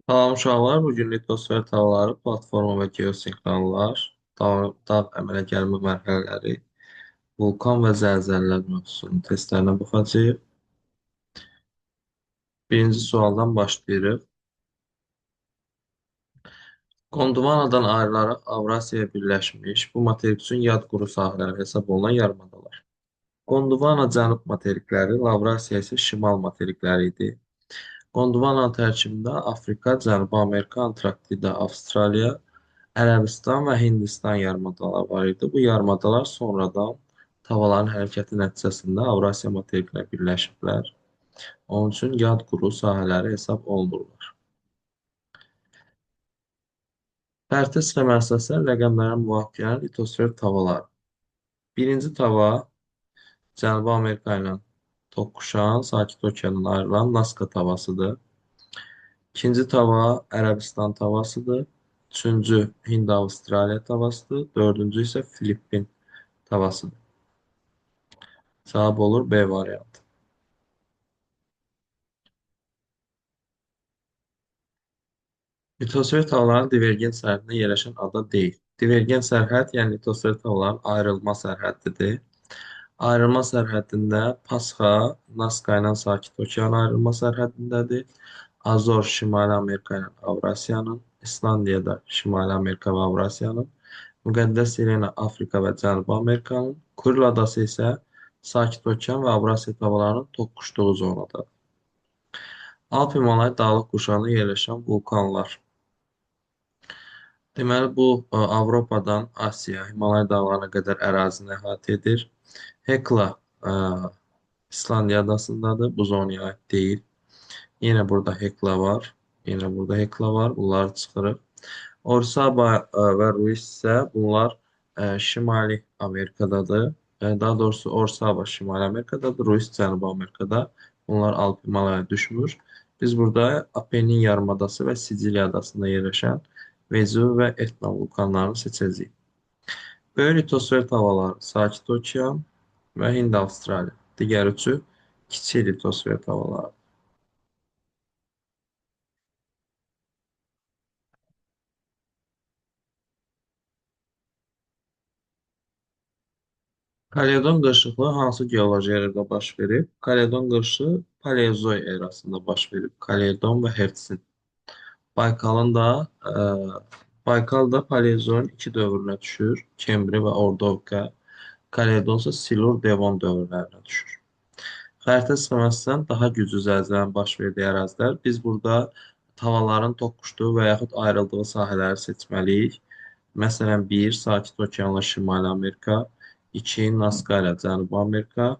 Salam uşaqlar, bugün litosfer tavaları, platforma və geosinkronlar, dağ əmələ gəlmə mərhələləri, vulkan və zəlzələlər mövzusunun testlərinə baxacağıq. Birinci sualdan başlayırıq. Gondvanadan ayrılaraq Avrasiyaya birləşmiş, bu materik üçün yad quru sahələri hesab olunan yarımadalar. Gondvana cənub materikləri, Lavrasiya isə şimal materikləri idi. Gondvananın tərkibində Afrika, Cənubi Amerika, Antarktida, Avstraliya, Ərəbistan və Hindistan yarımadaları var idi. Bu yarımadalar sonradan tavaların hərəkəti nəticəsində Avrasiya materikinə birləşiblər. Onun üçün yad quru sahələri hesab olunurlar. Fərdi sxem əsasında rəqəmlərin müvafiqən litosfer tavaları. Birinci tava Cənubi Amerika ilə toqquşan, Sakit Okeandan ayrılan Naska tavasıdır. İkinci tava Ərəbistan tavasıdır. Üçüncü Hind-Avstraliya tavasıdır. Dördüncü isə Filippin tavasıdır. Cavab olur B variantı. Litosfer tavalarının divergent sərhədində yerləşən ada deyil. Divergent sərhəd, yəni litosfer tavalarının ayrılma sərhəddidir. Ayrılma sərhədində Pasxa, Naska ilə Sakit Okean ayrılma sərhədindədir. Azor Şimali Amerika ilə Avrasiyanın, İslandiya da Şimali Amerika və Avrasiyanın, Müqəddəs Helena Afrika və Cənubi Amerikanın, Kuril adası isə Sakit Okean və Avrasiya tavalarının toqquşduğu zonadadır. Alp Himalay dağlıq qurşağında yerləşən vulkanlar. Deməli, bu Avropadan Asiya, Himalay dağlarına qədər ərazini əhatə edir. Hekla İslandiya adasındadır. Bu zonaya aid deyil. Yenə burada Hekla var. Yenə burada Hekla var. Bunları çıxırıq. Orsaba və Ruis isə bunlar Şimali Amerikadadır. Daha doğrusu Orsaba Şimali Amerikadadır. Ruis Cənubi Amerikada. Bunlar Alp Himalaya düşmür. Biz burada Apennin yarımadası və Siciliya adasında yerləşən Vezuv və Etna vulkanlarını seçəcəyik. Böyük litosfer tavaları Sakit Okean və Hind-Avstraliya. Digər üçü kiçik litosfer tavaları. Kaledon qırışıqlığı hansı geoloji erada baş verib? Kaledon qırışığı Paleozoy erasında baş verib. Kaledon və Hertsin. Baykalın da Baykal da Paleozoyun iki dövrünə düşür. Kembri və Ordovka. Kaledon isə Silur Devon dövrlərinə düşür. Xəritə sxemasından daha güclü zəlzələnin baş verdiyi ərazilər. Biz burada tavaların toqquşduğu və yaxud ayrıldığı sahələri seçməliyik. Məsələn, 1. Sakit Okeanla Şimali Amerika, 2. Naska ilə Cənubi Amerika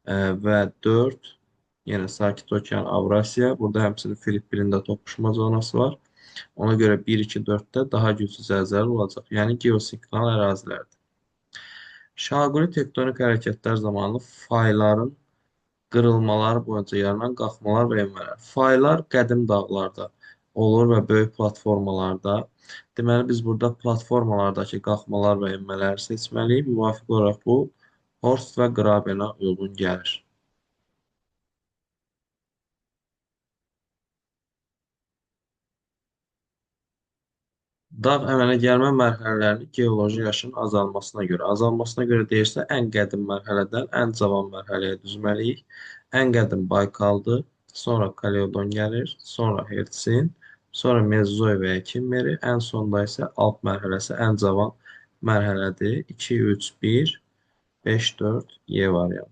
və 4. Yenə Sakit Okean, Avrasiya. Burada həmçinin Filippinin də toqquşma zonası var. Ona görə 1, 2, 4-də daha güclü zəlzələ olacaq. Yəni geosinkronal ərazilərdir. Şaquli tektonik hərəkətlər zamanı fayların qırılmalar boyunca yaranan qalxmalar və enmələr. Faylar qədim dağlarda olur və böyük platformalarda. Deməli, biz burada platformalardakı qalxmalar və enmələri seçməliyik. Müvafiq olaraq bu Horst və Grabenə uyğun gəlir. Dağ əmələ gəlmə mərhələlərinin geoloji yaşın azalmasına görə deyirsə, ən qədim mərhələdən ən cavan mərhələyə düzməliyik. Ən qədim Baykaldır, sonra Kaledon gəlir, sonra Hertsin, sonra Mezozoy və ya Kimmeri, ən sonda isə Alp mərhələsi ən cavan mərhələdir. 2, 3, 1, 5, 4, Y variantı.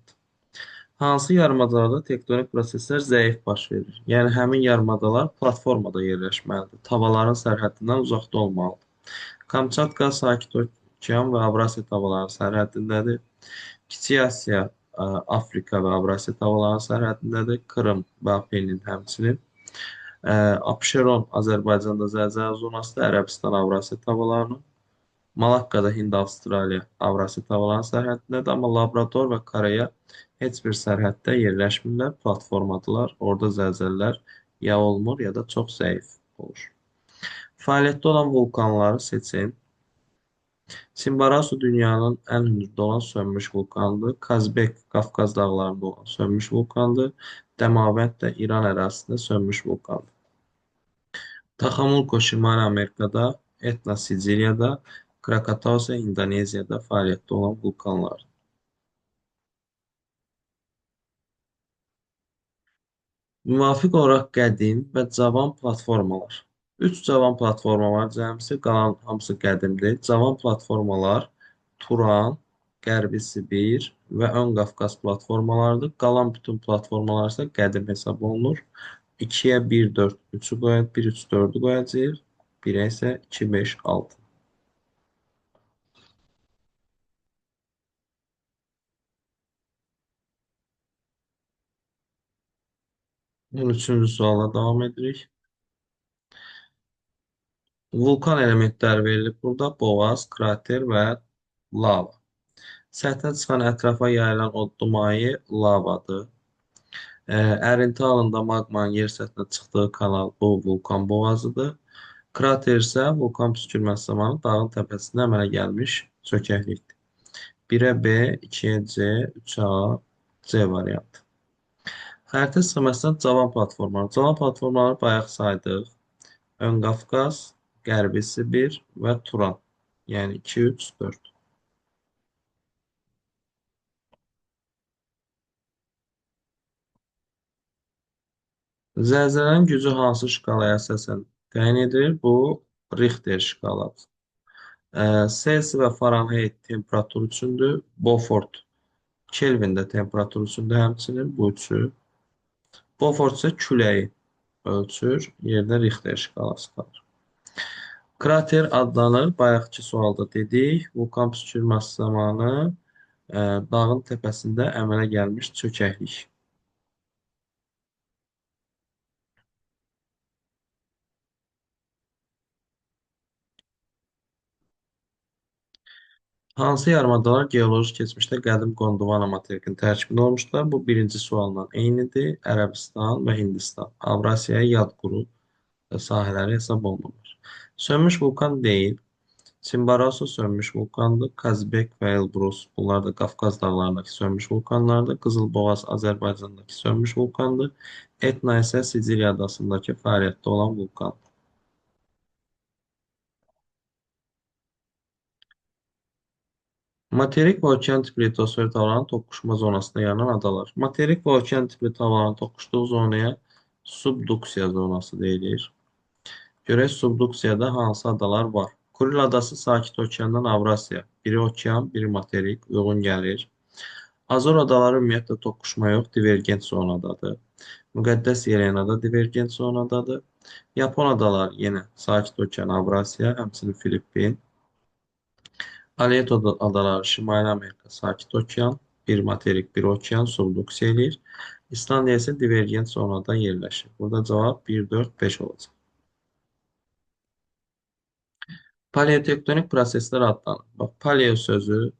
Hansı yarımadalarda tektonik proseslər zəif baş verir? Yəni, həmin yarımadalar platformada yerləşməlidir. Tavaların sərhəddindən uzaqda olmalıdır. Kamçatka, Sakit Okean və Avrasiya tavalarının sərhəddindədir. Kiçik Asiya, Afrika və Avrasiya tavalarının sərhəddindədir. Krım və Apennin həmçinin. Abşeron Azərbaycanda zəlzələ zonasıdır. Ərəbistan, Avrasiya tavalarının. Malakkada Hind-Avstraliya, Avrasiya tavalarının sərhəddindədir, amma Labrador və Koreya heç bir sərhəddə yerləşmirlər, platformadılar. Orada zəlzələlər ya olmur, ya da çox zəif olur. Fəaliyyətdə olan vulkanları seçin. Çimborazo dünyanın ən hündürdə olan sönmüş vulkanıdır. Kazbek Qafqaz dağlarında olan sönmüş vulkandır. Dəmavənd də İran ərazisində sönmüş vulkandır. Taxamulko Şimali Amerikada, Etna Siciliyada, Krakatau isə İndoneziyada fəaliyyətdə olan vulkanlar. Müvafiq olaraq qədim və cavan platformalar. Üç cavan platforma var cəmsi, qalan hamısı qədimdir. Cavan platformalar Turan, Qərbi Sibir və Ön Qafqaz platformalarıdır. Qalan bütün platformalar isə qədim hesab olunur. 2-yə 1, 4, 3-ü qoyacağıq, 1, 3, 4-ü qoyacağıq. 1-ə isə 2, 5, 6. 13-cü suala davam edirik. Vulkan elementləri verilib burada. Boğaz, krater və lava. Səthə çıxan ətrafa yayılan odlu maye lavadır. Ərinti halında maqmanın yer səthinə çıxdığı kanal bu vulkan boğazıdır. Krater isə vulkan püskürməsi zamanı dağın təpəsində əmələ gəlmiş çökəklikdir. 1-ə B, 2-yə C, 3-ə A, C variantı. Xəritə sxeməsindən cavan platformalar. Cavan platformaları bayaq saydıq. Ön Qafqaz, Qərbi Sibir və Turan. Yəni 2, 3, 4. Zəlzələnin gücü hansı şkalaya əsasən təyin edilir? Bu Richter şkaladır. Selsi və Fahrenheit temperatur üçündür. Beaufort Kelvində temperatur üçündür həmçinin bu üçü. Beaufort isə küləyi ölçür. Yerdə Richter şkalası qalır. Krater adlanır. Bayaqki sualda dedik. Vulkan püskürməsi zamanı dağın təpəsində əmələ gəlmiş çökəklik. Hansı yarımadalar geoloji keçmişdə qədim Gondwana materikinin tərkibində olmuşlar? Bu birinci sualla eynidir. Ərəbistan və Hindistan. Avrasiyaya yad quru sahələri hesab olunur. Sönmüş vulkan deyil. Çimborazo sönmüş vulkandır. Kazbek və Elbrus. Bunlar da Qafqaz dağlarındakı sönmüş vulkanlardır. Qızılboğaz Azərbaycandakı sönmüş vulkandır. Etna isə Siciliya adasındakı fəaliyyətdə olan vulkandır. Materik və okean tipli litosfer havaların toqquşma zonasında yaranan adalar. Materik və okean tipli havaların toqquşduğu zonaya subduksiya zonası deyilir. Görək subduksiyada hansı adalar var? Kuril adası Sakit Okeandan Avrasiya. Biri okean, biri materik uyğun gəlir. Azor adaları ümumiyyətlə toqquşma yox, divergent zonadadır. Müqəddəs Yelenada divergent zonadadır. Yapon adaları yenə Sakit Okean, Avrasiya, həmçinin Filippin. Aleto adaları Şimali Amerika, Sakit Okean, bir materik, bir okean subduksiya eləyir. İslandiya isə divergent zonada yerləşir. Burada cavab 1, 4, 5 olacaq. Paleotektonik proseslər adlanır. Bax, paleo sözü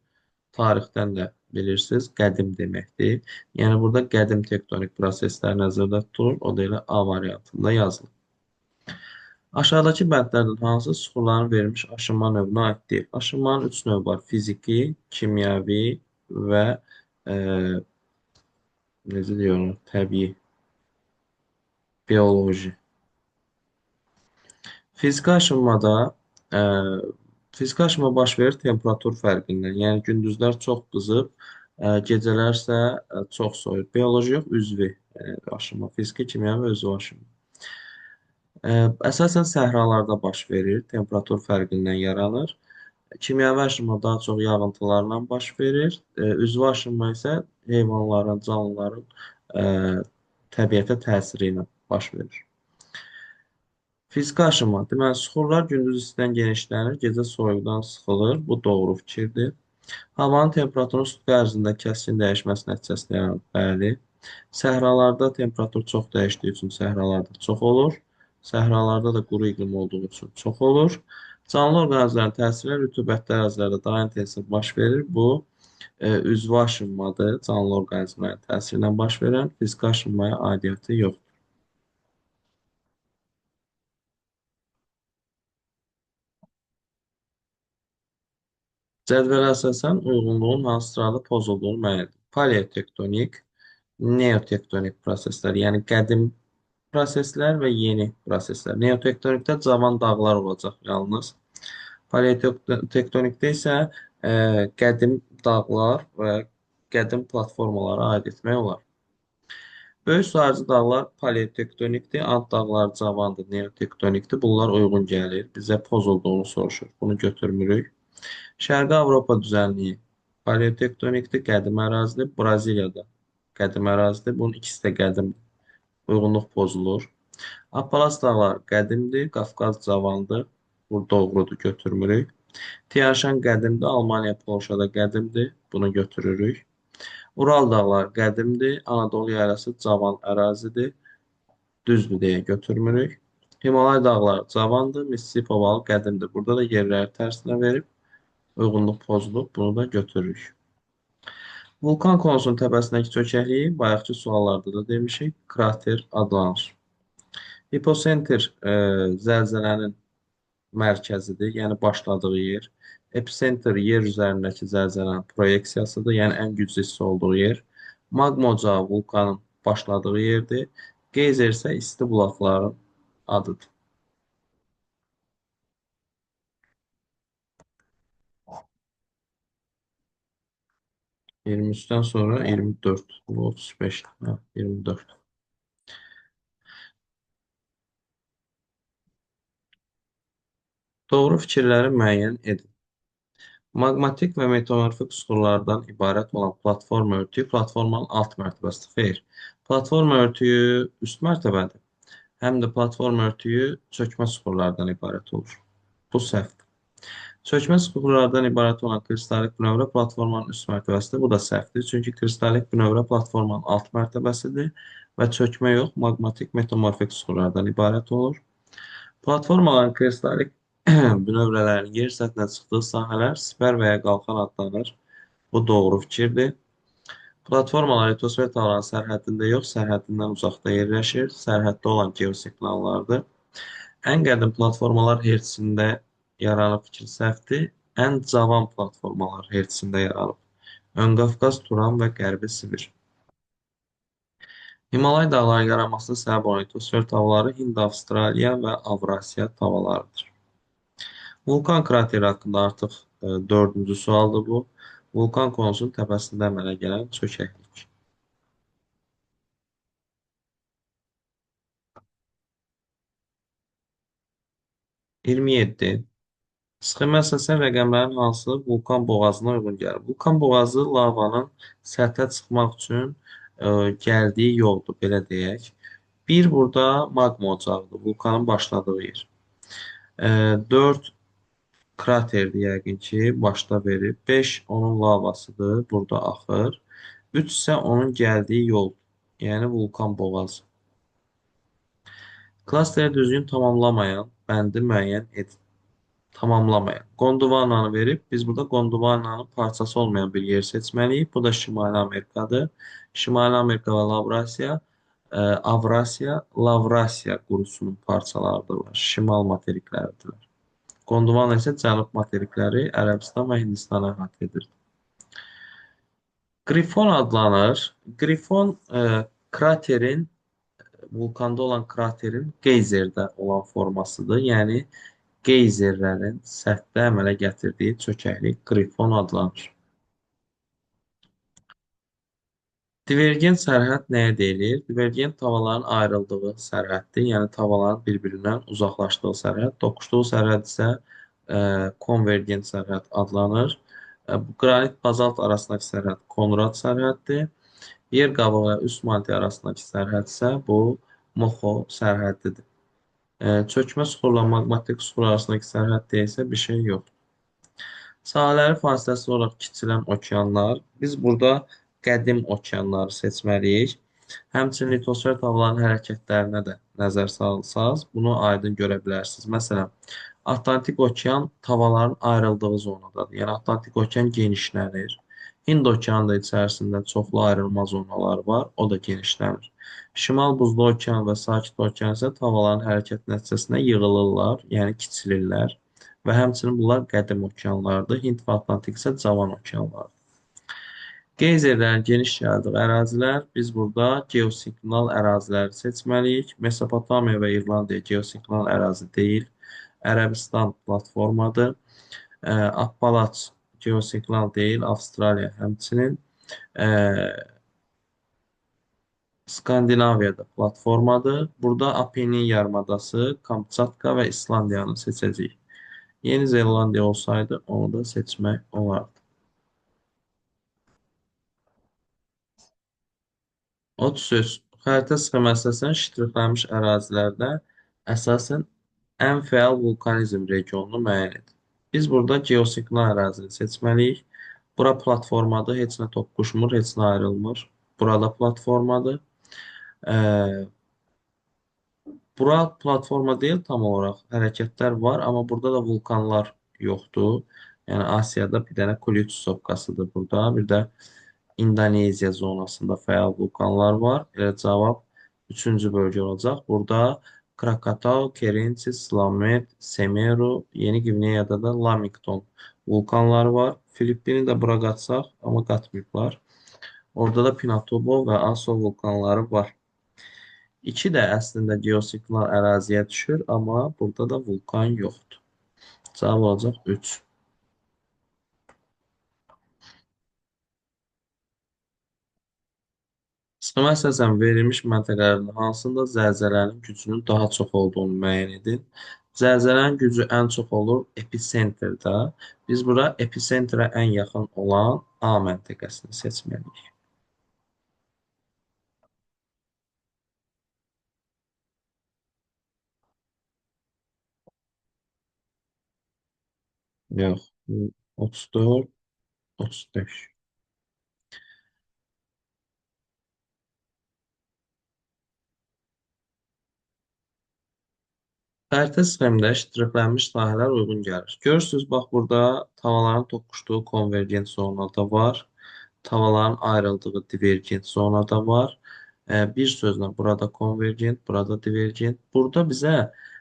tarixdən də bilirsiniz, qədim deməkdir. Yəni burada qədim tektonik proseslər nəzərdə tutulur. O da elə A variantında yazılır. Aşağıdakı bəndlərdən hansı süxurların verilmiş aşınma növünə aid deyil? Aşınmanın 3 növü var. Fiziki, kimyəvi və e, necə deyirlər, təbii, bioloji. Fiziki aşınmada e, fiziki aşınma baş verir temperatur fərqindən. Yəni gündüzlər çox qızıb, gecələr isə çox soyuq. Bioloji yox, üzvi aşınma. Fiziki, kimyəvi və üzvi aşınma. Əsasən səhralarda baş verir, temperatur fərqindən yaranır. Kimyəvi aşınma daha çox yağıntılarla baş verir. Üzvi aşınma isə heyvanların, canlıların ə, təbiətə təsiri ilə baş verir. Fiziki aşınma. Deməli, süxurlar gündüz istidən genişlənir, gecə soyuqdan sıxılır. Bu doğru fikirdir. Havanın temperaturunun sutku ərzində kəskin dəyişməsi nəticəsində yaranır. Bəli. Səhralarda temperatur çox dəyişdiyi üçün səhralarda çox olur. Səhralarda da quru iqlim olduğu üçün çox olur. Canlı orqanizmlərin təsiri rütubətli ərazilərdə daha intensiv baş verir. Bu üzvü aşınmadır. Canlı orqanizmlərin təsiri ilə baş verən fiziki aşınmaya aidiyyəti yoxdur. Cədvələ əsasən uyğunluğun hansı sırada pozulduğunu müəyyən edir. Paleotektonik, neotektonik proseslər, yəni qədim proseslər və yeni proseslər. Neotektonikdə cavan dağlar olacaq yalnız. Paleotektonikdə isə qədim dağlar və qədim platformalara aid etmək olar. Böyük suarcı dağlar paleotektonikdir, alt dağlar cavandır, neotektonikdir. Bunlar uyğun gəlir. Bizə pozulduğunu soruşur. Bunu götürmürük. Şərqi Avropa düzənliyi paleotektonikdir, qədim ərazidir. Braziliyada qədim ərazidir. Bunun ikisi də qədimdir. Uyğunluq pozulur. Appalas dağlar qədimdir, Qafqaz cavandır. Bu doğrudur, götürmürük. Tian-Şan qədimdir, Almaniya, Polşada qədimdir. Bunu götürürük. Ural dağlar qədimdir, Anadolu yaylası cavan ərazidir. Düzdür deyə götürmürük. Himalay dağlar cavandır, Mississippi ovalı qədimdir. Burada da yerləri tərsinə verib uyğunluq pozulub, bunu da götürürük. Vulkan konusunun təpəsindəki çökəkliyi bayaqki suallarda da demişik, krater adlanır. Hipocenter zəlzələnin mərkəzidir, yəni başladığı yer. Epicenter yer üzərindəki zəlzələnin proyeksiyasıdır, yəni ən güclü hissə olduğu yer. Maqma ocağı vulkanın başladığı yerdir. Geyzer isə isti bulaqların adıdır. 23-dən sonra 24, bu 35, hə, 24. Doğru fikirləri müəyyən edin. Maqmatik və metamorfik suxurlardan ibarət olan platforma örtüyü platformanın alt mərtəbəsidir. Xeyr. Platforma örtüyü üst mərtəbədir. Həm də platforma örtüyü çökmə suxurlardan ibarət olur. Bu səhvdir. Çökmə suxurlardan ibarət olan kristalik bünövrə platformanın üst mərtəbəsidir. Bu da səhvdir. Çünki kristalik bünövrə platformanın alt mərtəbəsidir və çökmə yox, maqmatik metamorfik suxurlardan ibarət olur. Platformaların kristalik bünövrələrin yer səthinə çıxdığı sahələr sipər və ya qalxan adlanır. Bu doğru fikirdir. Platformalar litosfer tavanın sərhəddində yox, sərhəddindən uzaqda yerləşir. Sərhəddə olan geosiqnallardır. Ən qədim platformalar hertzində yaranıb fikir səhvdir. Ən cavan platformalar hertzində yaranıb. Ön Qafqaz, Turan və Qərbi Sibir. Himalay dağlarının yaranmasına səbəb olan litosfer tavaları Hind, Avstraliya və Avrasiya tavalarıdır. Vulkan krateri haqqında artıq dördüncü sualdır bu. Vulkan konusunun təpəsində əmələ gələn çökəklik. 27. Sxemə əsasən rəqəmlərin hansı vulkan boğazına uyğun gəlir? Vulkan boğazı lavanın səthə çıxmaq üçün gəldiyi yoldur, belə deyək. Bir, burada maqma ocağıdır, vulkanın başladığı yer. 4, kraterdir yəqin ki, başda verib. 5, onun lavasıdır, burada axır. 3 isə onun gəldiyi yol, yəni vulkan boğazı. Klasteri düzgün tamamlamayan bəndi müəyyən edin. Tamamlamayan. Gondvananı verib, biz burada Gondvananın parçası olmayan bir yer seçməliyik. Bu da Şimali Amerikadır. Şimali Amerika və Avrasiya, Lavrasiya qurusunun parçalarıdırlar. Şimal materikləridirlər. Gondvana isə cənub materikləri Ərəbistan və Hindistanı əhatə edir. Qrifon adlanır. Qrifon kraterin, vulkanda olan kraterin geyzerdə olan formasıdır. Yəni, geyzerlərin səthdə əmələ gətirdiyi çökəklik qrifon adlanır. Divergent sərhəd nəyə deyilir? Divergent tavalarının ayrıldığı sərhəddir. Yəni, tavalarının bir-birindən uzaqlaşdığı sərhəd. Toqquşduğu sərhəd isə konvergent sərhəd adlanır. Qranit bazalt arasındakı sərhəd Konrad sərhəddir. Yer qabığı və üst mantia arasındakı sərhəd isə bu Moxo sərhəddidir. Çökmə suxurla maqmatik suxur arasındakı sərhəddə isə bir şey yoxdur. Sahələri fasiləsiz olaraq kiçilən okeanlar. Biz burada qədim okeanları seçməliyik. Həmçinin litosfer tavalarının hərəkətlərinə də nəzər salsaz, bunu aydın görə bilərsiniz. Məsələn, Atlantik okean tavalarının ayrıldığı zonadadır. Yəni, Atlantik okean genişlənir. Hind okeanı da içərisində çoxlu ayrılma zonaları var, o da genişlənir. Şimal buzlu okean və sakit okean isə tavalarının hərəkət nəticəsində yığılırlar, yəni kiçilirlər. Və həmçinin bunlar qədim okeanlardır. Hind və Atlantik isə cavan okeanlardır. Geyzerlərin geniş yayıldığı ərazilər, biz burada geosinklinal əraziləri seçməliyik. Mesopotamiya və Irlandiya geosinklinal ərazi deyil. Ərəbistan platformadır. Appalaç geosinklinal deyil, Avstraliya həmçinin. Ə, Skandinaviyada platformadır. Burada Apennin yarımadası, Kamçatka və İslandiyanı seçəcəyik. Yeni Zelandiya olsaydı onu da seçmək olardı. 33. Xəritə sxemasiyasının ştrixlənmiş ərazilərdə əsasən ən fəal vulkanizm regionunu müəyyən edin. Biz burada geosinklinal ərazini seçməliyik. Bura platformadır, heç nə toqquşmur, heç nə ayrılmır. Burada platformadır. Ə, Bura platforma deyil tam olaraq. Hərəkətlər var, amma burada da vulkanlar yoxdur. Yəni Asiyada bir dənə Kuliç sopkasıdır burada. Bir də İndoneziya zonasında fəal vulkanlar var. Elə cavab üçüncü bölgə olacaq. Burada Krakatau, Kerinci, Slamet, Semeru, Yeni Gvineyada da Lamington vulkanları var. Filippini də bura qatsaq, amma qatmayıblar. Orada da Pinatubo və Aso vulkanları var. 2 də əslində geosinklinal əraziyə düşür, amma burada da vulkan yoxdur. Cavab olacaq 3. Sxema əsasən verilmiş məntəqələrin hansında zəlzələnin gücünün daha çox olduğunu müəyyən edin. Zəlzələnin gücü ən çox olur episentrdə. Biz bura episentrə ən yaxın olan A məntəqəsini seçməliyik. Yox, 34, 35. Xəritə sxemində ştrixlənmiş sahələr uyğun gəlir. Görürsünüz, bax burada tavaların toqquşduğu konvergent zona da var. Tavaların ayrıldığı divergent zona da var. Bir sözlə burada konvergent, burada divergent. Burada bizə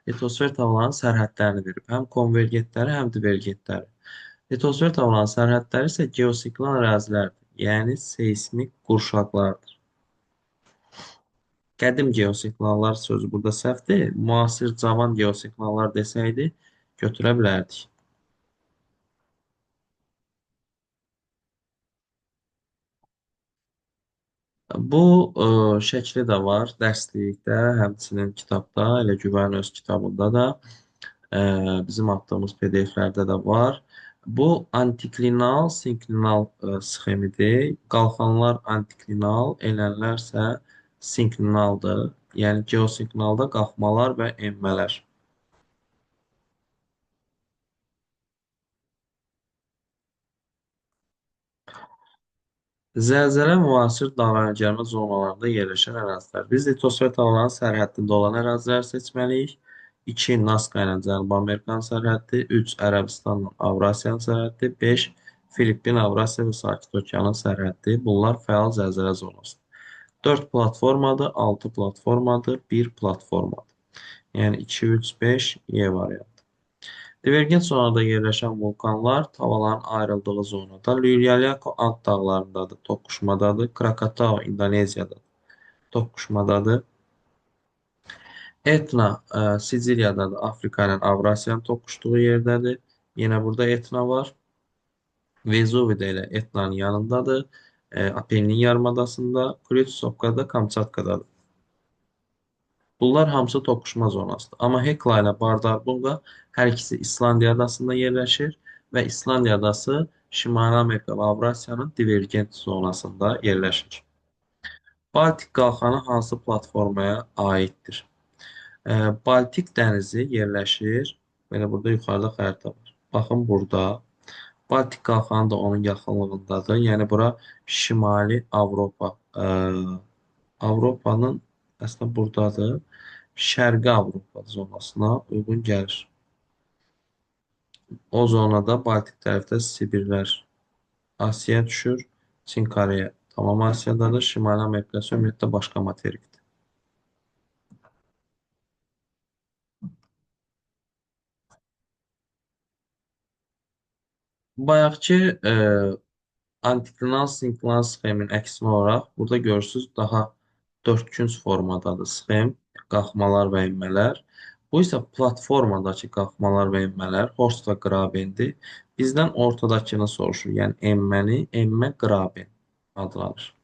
litosfer tavalarının sərhədlərini verib. Həm konvergentləri, həm divergentləri. Litosfer tavalarının sərhədləri isə geosinklinal ərazilərdir. Yəni seismik qurşaqlardır. Qədim geosinklinallar sözü burada səhvdir. Müasir cavan geosinklinallar desəydi, götürə bilərdik. Bu şəkli də var dərslikdə, həmçinin kitabda, elə Güvən öz kitabında da bizim atdığımız PDF-lərdə də var. Bu antiklinal, sinklinal sxemidir. Qalxanlar antiklinal, enənlər isə sinklinaldır. Yəni geosinklinalda qalxmalar və enmələr. Zəlzələ müasir dağəngəlmə zonalarında yerləşən ərazilər. Biz litosfer tavanının sərhəddində olan ərazilər seçməliyik. 2. Naska ilə Cənubi Amerikanın sərhəddi. 3. Ərəbistanla Avrasiyanın sərhəddi. 5. Filippin, Avrasiya və Sakit Okeanın sərhəddi. Bunlar fəal zəlzələ zonasıdır. 4 platformadır, 6 platformadır, 1 platformadır. Yəni 2, 3, 5 E variantı. Divergent zonada yerləşən vulkanlar tavaların ayrıldığı zonada Lilialyako Ant dağlarındadır, toqquşmadadır. Krakatau İndoneziyada toqquşmadadır. Etna Siciliyadadır, Afrika ilə Avrasiyanın toqquşduğu yerdədir. Yenə burada Etna var. Vezuvi də elə Etnanın yanındadır. Apennin yarımadasında. Kuritsoqqa da Kamçatkadadır. Bunlar hamısı toqquşma zonasıdır. Amma Hekla ilə Bardarbunqa hər ikisi İslandiya adasında yerləşir və İslandiya adası Şimali Amerika və Avrasiyanın divergent zonasında yerləşir. Baltik qalxanı hansı platformaya aiddir? Baltik dənizi yerləşir. Belə burada yuxarıda xəritə var. Baxın burada. Baltik qalxanı da onun yaxınlığındadır. Yəni bura Şimali Avropa. Avropanın əslində buradadır. Şərqi Avropa zonasına uyğun gəlir. O zonada Baltik tərəfdə Sibirlər Asiyaya düşür. Çin, Koreya tamam Asiyadadır. Şimali Amerika isə ümumiyyətlə başqa materikdir. Bayaqki Antiklinal sinklinal sxemin əksinə olaraq burada görürsüz daha dördkünc formadadır sxem, qalxmalar və enmələr. Bu isə platformadakı qalxmalar və enmələr, Horst və Grabendir. Bizdən ortadakını soruşur, yəni enməni, enmə Graben adlanır.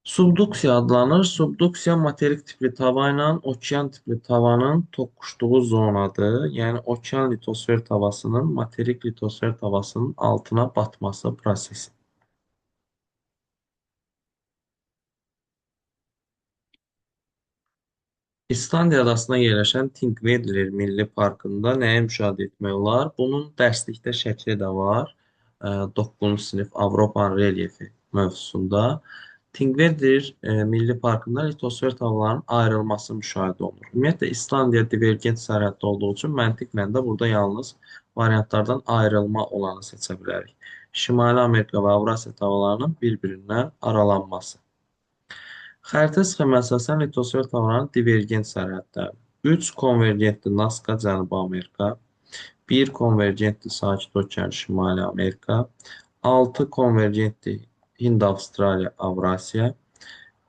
Subduksiya adlanır. Subduksiya materik tipli tava ilə okean tipli tavanın toqquşduğu zonadır. Yəni okean litosfer tavasının materik litosfer tavasının altına batması prosesi. İslandiya adasına yerləşən Thingvellir Milli Parkında nəyi müşahidə etmək olar? Bunun dərslikdə şəkli də var. 9-cu sinif Avropanın relyefi mövzusunda. Thingvellir Milli Parkında litosfer tavalarının ayrılması müşahidə olunur. Ümumiyyətlə, İslandiya divergent sərhəddə olduğu üçün məntiqlə də burada yalnız variantlardan ayrılma olanı seçə bilərik. Şimali Amerika və Avrasiya tavalarının bir-birindən aralanması. Xəritə sxeminə əsasən litosfer tavalarının divergent sərhədləri. 3 konvergentli Nazca Cənubi Amerika, 1 konvergentli Sakit Okean Şimali Amerika, 6 konvergentli Hind-Avstraliya Avrasiya,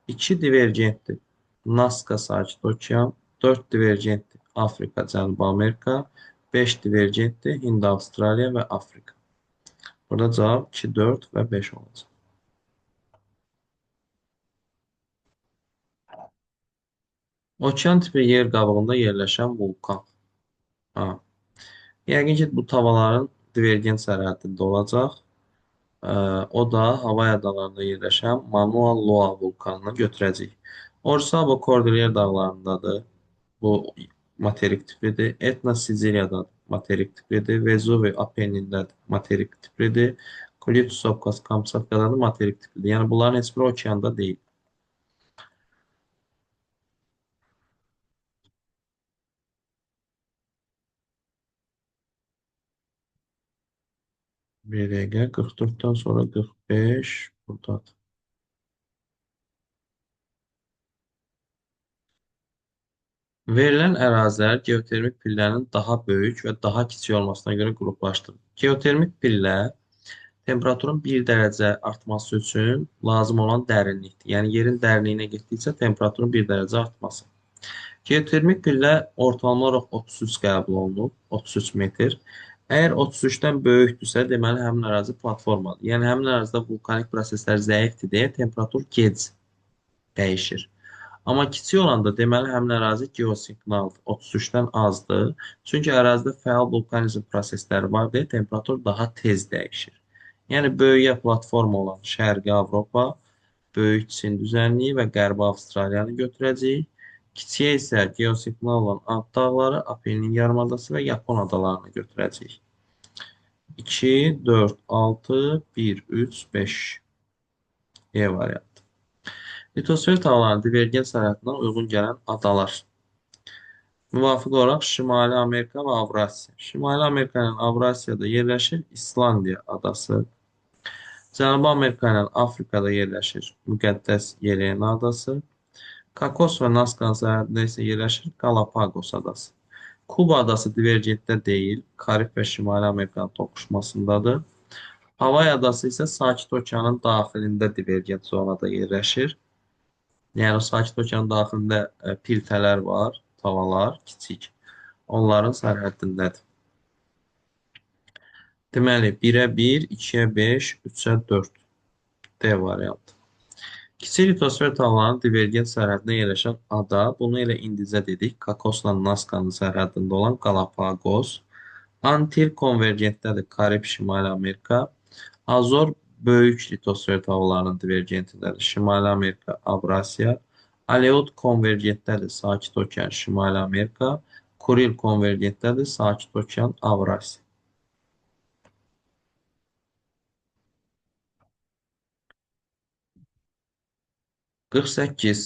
2 divergentli Nazca Sakit Okean, 4 divergentli Afrika Cənubi Amerika, 5 divergentli Hind-Avstraliya və Afrika. Burada cavab 2, 4 və 5 olacaq. Okean tipi yer qabığında yerləşən vulkan. A. Yəqin ki, bu tavaların divergent sərhədində olacaq. O da Havay adalarında yerləşən Mauna Loa vulkanını götürəcək. Orizaba Kordilyer dağlarındadır. Bu materik tiplidir. Etna Siciliyada materik tiplidir. Vezuvi Apennindədir. Materik tiplidir. Klitschokkas Kamçatkada da materik tiplidir. Yəni bunların heç biri okeanda deyil. Bir dəqiqə 44-dən sonra 45 buradadır. Verilən ərazilər geotermik pillənin daha böyük və daha kiçik olmasına görə qruplaşdırılır. Geotermik pillə temperaturun 1 dərəcə artması üçün lazım olan dərinlikdir. Yəni yerin dərinliyinə getdikcə temperaturun 1 dərəcə artması. Geotermik pillə ortalama olaraq 33 qəbul olunub, 33 metr. Əgər 33-dən böyükdürsə, deməli həmin ərazi platformadır. Yəni həmin ərazidə vulkanik proseslər zəifdir deyə temperatur gec dəyişir. Amma kiçik olanda deməli həmin ərazi geosinknaldır, 33-dən azdır. Çünki ərazidə fəal vulkanizm prosesləri var deyə temperatur daha tez dəyişir. Yəni böyüyə platforma olan Şərqi Avropa, Böyük Çin düzənliyi və Qərbi Avstraliyanı götürəcəyik. Kiçiyə isə geosinknal olan Ant dağları, Apennin yarımadası və Yapon adalarını götürəcəyik. 2, 4, 6, 1, 3, 5. E variantı. Litosfer tavalarının divergent sərhəddindən uyğun gələn adalar. Müvafiq olaraq Şimali Amerika və Avrasiya. Şimali Amerika ilə Avrasiyada yerləşir İslandiya adası. Cənubi Amerika ilə Afrikada yerləşir Müqəddəs Yelena adası. Kakos və Naskan sərhədində isə yerləşir Galapagos adası. Kuba adası divergentdə deyil, Karib və Şimali Amerikanın toqquşmasındadır. Havay adası isə Sakit Okeanın daxilində divergent zonada yerləşir. Yəni, o Sakit Okeanın daxilində piltələr var, tavalar, kiçik. Onların sərhəddindədir. Deməli, 1-ə 1, 2-ə 5, 3-ə 4. D variantı. Kiçik litosfer tavalarının divergent sərhədində yerləşən ada, bunu elə indicə dedik, Kakosla Naskanın sərhəddində olan Galapagos. Antil konvergentdədir Karib, Şimali Amerika. Azor böyük litosfer tavalarının divergentindədir. Şimali Amerika, Avrasiya. Aleut konvergentdədir Sakit Okean, Şimali Amerika. Kuril konvergentdədir Sakit Okean, Avrasiya. Qırx səkkiz.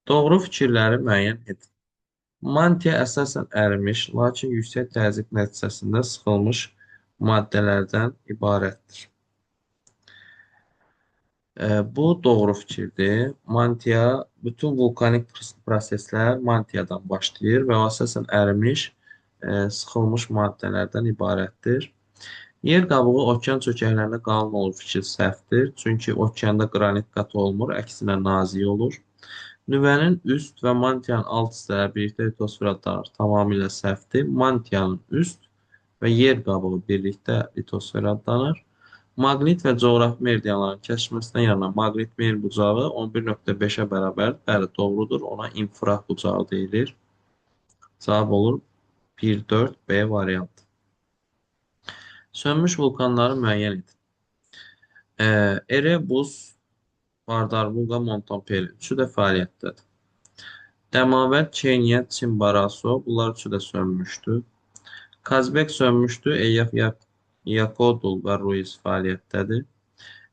Doğru fikirləri müəyyən edin. Mantia əsasən ərimiş, lakin yüksək təzyiq nəticəsində sıxılmış maddələrdən ibarətdir. Bu doğru fikirdir. Mantia, bütün vulkanik proseslər mantiyadan başlayır və o əsasən ərimiş, sıxılmış maddələrdən ibarətdir. Yer qabığı okean çökəklərində qalın olur fikir səhvdir. Çünki okeanda qranit qatı olmur, əksinə nazik olur. Nüvənin üst və mantiyanın alt hissələri birlikdə litosfer adlanır. Tamamilə səhvdir. Mantiyanın üst və yer qabığı birlikdə litosfer adlanır. Maqnit və coğrafi meridianların kəsişməsindən yaranan maqnit merin bucağı 11,5-ə bərabərdir. Bəli, doğrudur. Ona infrah bucağı deyilir. Cavab olur 1,4 B variantı. Sönmüş vulkanları müəyyən edin. Erebus, Bardarbuqa, Montanperi üçü də fəaliyyətdədir. Dəmavət, Kenya, Çimbaraso bunlar üçü də sönmüşdü. Kazbek sönmüşdü. Yakodul və Ruiz fəaliyyətdədir.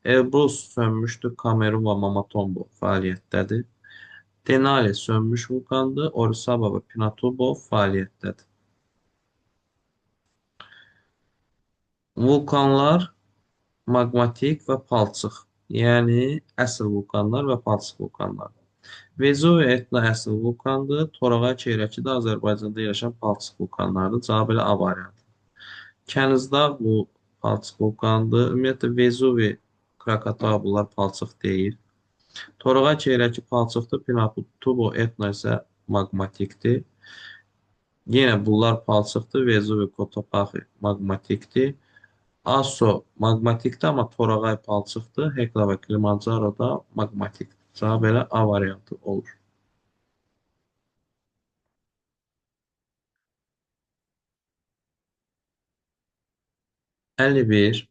Elbrus sönmüşdü. Kamerun və Mamatombo fəaliyyətdədir. Denali sönmüş vulkandır. Orisaba və Pinatubo fəaliyyətdədir. Vulkanlar maqmatik və palçıq, yəni əsl vulkanlar və palçıq vulkanlar. Vezuvi Etna əsl vulkandır. Torağay çeyrəki də Azərbaycanda yerləşən palçıq vulkanlardır. Cavab elə A variantı. Kənizdağ bu palçıq vulkandır. Ümumiyyətlə Vezuvi, Krakatoa bunlar palçıq deyil. Torağay çeyrəki palçıqdır. Pinatubo Etna isə maqmatikdir. Yenə bunlar palçıqdır. Vezuvi, Kotopaxi maqmatikdir. Aso maqmatikdir, amma Torağay palçıqdır. Hekla və Kilimanjaro da maqmatikdir. Cavab elə A variantı olur. 51.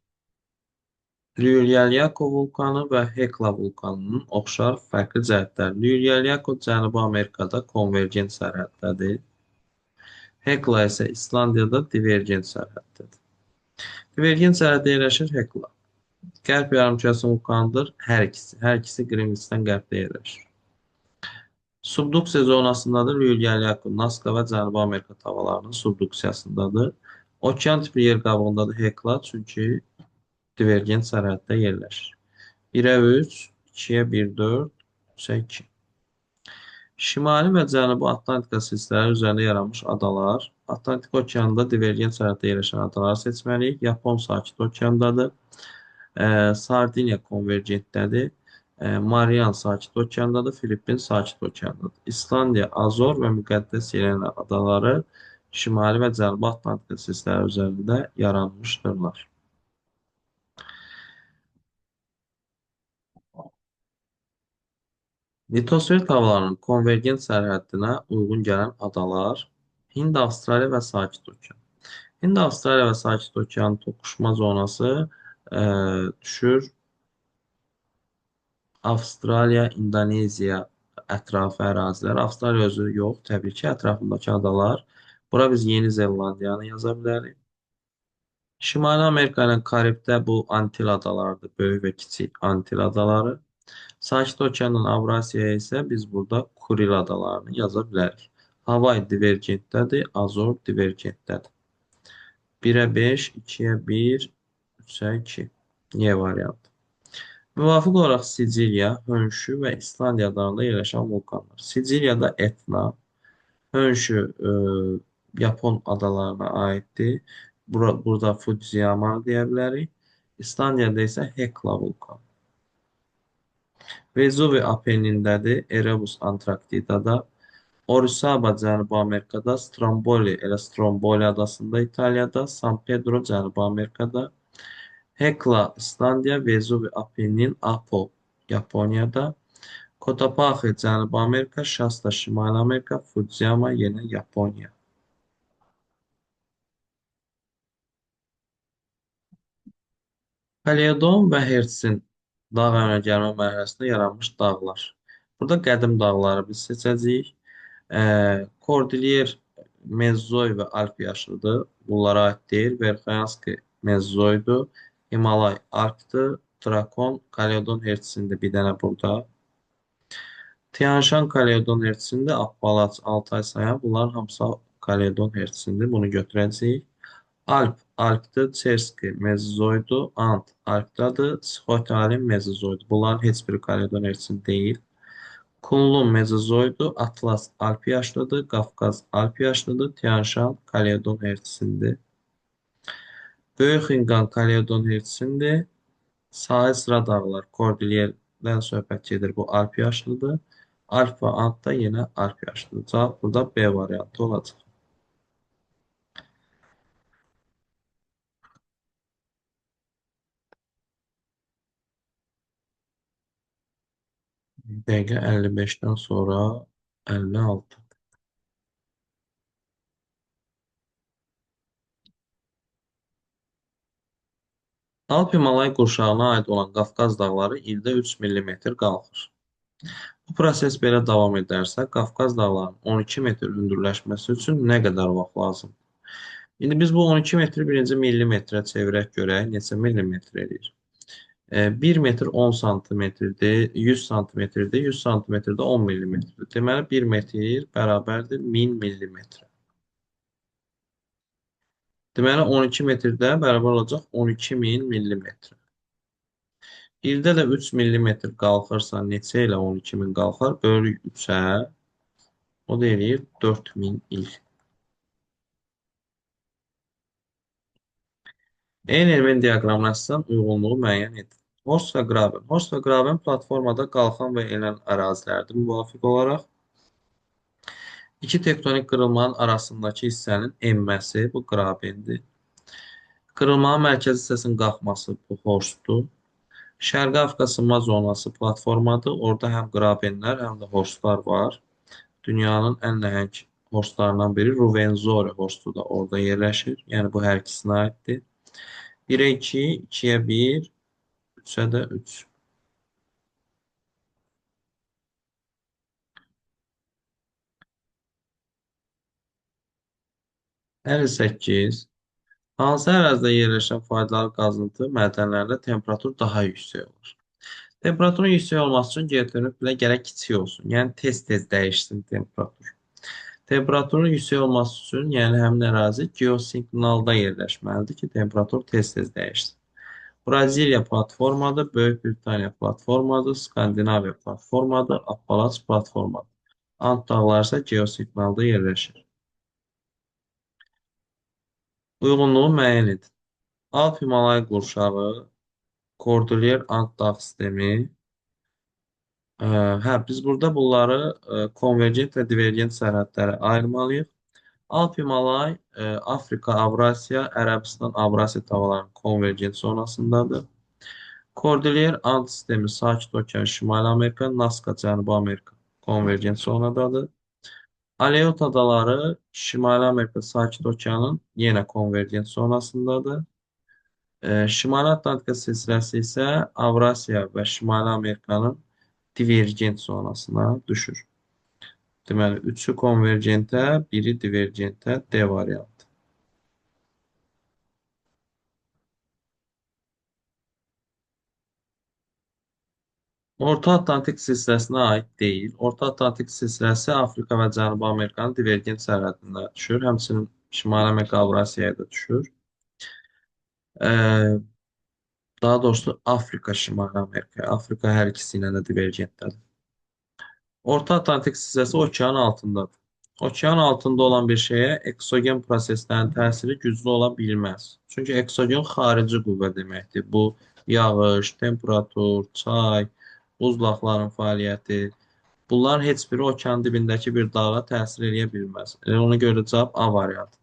Lyulyako vulkanı və Hekla vulkanının oxşar fərqli cəhətləri. Lyulyako Cənubi Amerikada konvergent sərhəddədir. Hekla isə İslandiyada divergent sərhəddədir. Divergent sərhəddə yerləşir Hekla. Qərb yarımkürəsinin vulkanıdır. Hər ikisi Qrinviçdən qərbdə yerləşir. Subduksiya zonasındadır. Lyulyako, Naska və Cənubi Amerika tavalarının subduksiyasındadır. Okean tipli yer qabığındadır Hekla, çünki divergent sərhəddə yerləşir. 1-ə 3, 2-yə 1, 4, 3-ə 2. Şimali və Cənubi Atlantika sistemləri üzərində yaranmış adalar. Atlantik okeanında divergent sərhəddə yerləşən adaları seçməliyik. Yapon Sakit Okeandadır. Sardiniya konvergentdədir. Marian Sakit Okeandadır. Filippin Sakit Okeandadır. İslandiya, Azor və Müqəddəs Yelena adaları Şimali və Cənubi Atlantika sistemləri üzərində yaranmışdırlar. Litosfer tavalarının konvergent sərhəddinə uyğun gələn adalar Hind, Avstraliya və Sakit Okean. Hind, Avstraliya və Sakit Okeanın toqquşma zonası düşür Avstraliya, İndoneziya ətrafı ərazilər. Avstraliya özü yox, təbii ki, ətrafındakı adalar. Bura biz Yeni Zelandiyanı yaza bilərik. Şimali Amerika ilə Karibdə bu Antil adalarıdır. Böyük və kiçik Antil adaları. Sakit Okeandan Avrasiyaya isə biz burada Kuril adalarını yaza bilərik. Havay divergentdədir, Azor divergentdədir. 1-ə 5, 2-yə 1, 3-ə 2. Y variantı. Müvafiq olaraq Siciliya, Hönşü və İslandiya adalarında yerləşən vulkanlar. Siciliyada Etna, Hönşü Yapon adalarına aiddir. Burada Fujiyamanı deyə bilərik. İslandiyada isə Hekla vulkanı. Vezuvi Apennindədir. Erebus Antarktidada. Orizaba Cənubi Amerikada. Stromboli elə Stromboli adasında İtaliyada. San Pedro Cənubi Amerikada. Hekla İslandiya. Vezuvi Apennin Apo Yaponiyada. Kotopaxi Cənubi Amerika. Şasta Şimali Amerika. Fujiyama yenə Yaponiya. Kaledon və Hertsin dağ əmələ gəlmə mərhələsində yaranmış dağlar. Burada qədim dağları biz seçəcəyik. Kordilyer Mezzoy və Alp yaşlıdır. Bunlara aid deyil. Verxanski Mezzoydur. Himalay Alpdir. Drakon Kaledon Hertsindir. Bir dənə burada. Tianşan Kaledon Hertsindir. Appalaç, Altay Sayan. Bunların hamısı Kaledon Hertsindir. Bunu götürəcəyik. Alp, Alpdir, Çerski, Mezozoidu, Ant, Alpdadır, Sxotalin, Mezozoidu. Bunların heç biri Kaledon Erçin deyil. Kunlun, Mezozoidu, Atlas, Alp yaşlıdır, Qafqaz, Alp yaşlıdır, Tianşan, Kaledon Erçindir. Böyük Xinqan Kaledon Hertzində sahil sıra dağlar Kordilyerdən söhbət gedir. Bu Alp yaşlıdır. Alp və Ant da yenə Alp yaşlıdır. Cavab burada B variantı olacaq. Dəqiqə 55-dən sonra 56. Alp-Himalay qurşağına aid olan Qafqaz dağları ildə 3 millimetr qalxır. Bu proses belə davam edərsə, Qafqaz dağlarının 12 metr hündürləşməsi üçün nə qədər vaxt lazım? İndi biz bu 12 metri birinci millimetrə çevirək görək, neçə millimetr edir? 1 metr 10 santimetrdir, 100 santimetrdir, 100 santimetrdə 10 millimetrdir. Deməli, 1 metr bərabərdir 1000 millimetrə. Deməli, 12 metrdə bərabər olacaq 12.000 millimetrə. İldə də 3 millimetr qalxırsa, neçə ilə 12.000 qalxar? Bölürük 3-ə, o da eləyir 4000 il. Eyni-Elvin diaqramına əsasən uyğunluğu müəyyən edin. Horst və Graben. Horst və Graben platformada qalxan və enən ərazilərdir müvafiq olaraq. İki tektonik qırılmanın arasındakı hissənin enməsi, bu Grabendir. Qırılmanın mərkəzi hissəsinin qalxması, bu Horstdur. Şərqi Afrika sınma zonası platformadır. Orada həm Grabenlər, həm də Horstlar var. Dünyanın ən nəhəng horstlarından biri Ruvenzori horstu da orada yerləşir. Yəni bu hər ikisinə aiddir. 1-ə 2, 2-yə 1, 3-ə də 3. 58. Hansı ərazidə yerləşən faydalı qazıntı mədənlərdə temperatur daha yüksək olur? Temperaturun yüksək olması üçün geotermik bilə gərək kiçik olsun. Yəni tez-tez dəyişsin temperatur. Temperaturun yüksək olması üçün, yəni həmin ərazi geosignalda yerləşməlidir ki, temperatur tez-tez dəyişsin. Braziliya platformadır, Böyük Britaniya platformadır, Skandinaviya platformadır, Appalaç platformadır. Ant dağları isə geosignalda yerləşir. Uyğunluğu müəyyən edin. Alp-Himalay qurşağı, Kordilyer Ant dağ sistemi. Hə, biz burada bunları konvergent və divergent sərhədlərə ayırmalıyıq. Alp-Himalay, Afrika, Avrasiya, Ərəbistan, Avrasiya havalarının konvergent zonasındadır. Kordilyer Ant sistemi Sakit Okean, Şimali Amerika, Naska, Cənubi Amerika konvergent zonadadır. Aleut adaları Şimali Amerika, Sakit Okeanın yenə konvergent zonasındadır. Şimali Atlantika silsiləsi isə Avrasiya və Şimali Amerikanın divergent zonasına düşür. Deməli, 3-ü konvergentə, 1-i divergentə, D variantı. Orta Atlantik silsiləsinə aid deyil. Orta Atlantik silsiləsi Afrika və Cənubi Amerikanın divergent sərhədində düşür. Həmçinin Şimali Amerika, Avrasiyaya da düşür. Daha doğrusu Afrika, Şimali Amerika. Afrika hər ikisi ilə də divergentdədir. Orta Atlantik silsiləsi okeanın altındadır. Okean altında olan bir şeyə eksogen proseslərin təsiri güclü ola bilməz. Çünki eksogen xarici qüvvə deməkdir. Bu yağış, temperatur, çay, buzlaqların fəaliyyəti. Bunların heç biri okeanın dibindəki bir dağa təsir edə bilməz. Ona görə cavab A variantı.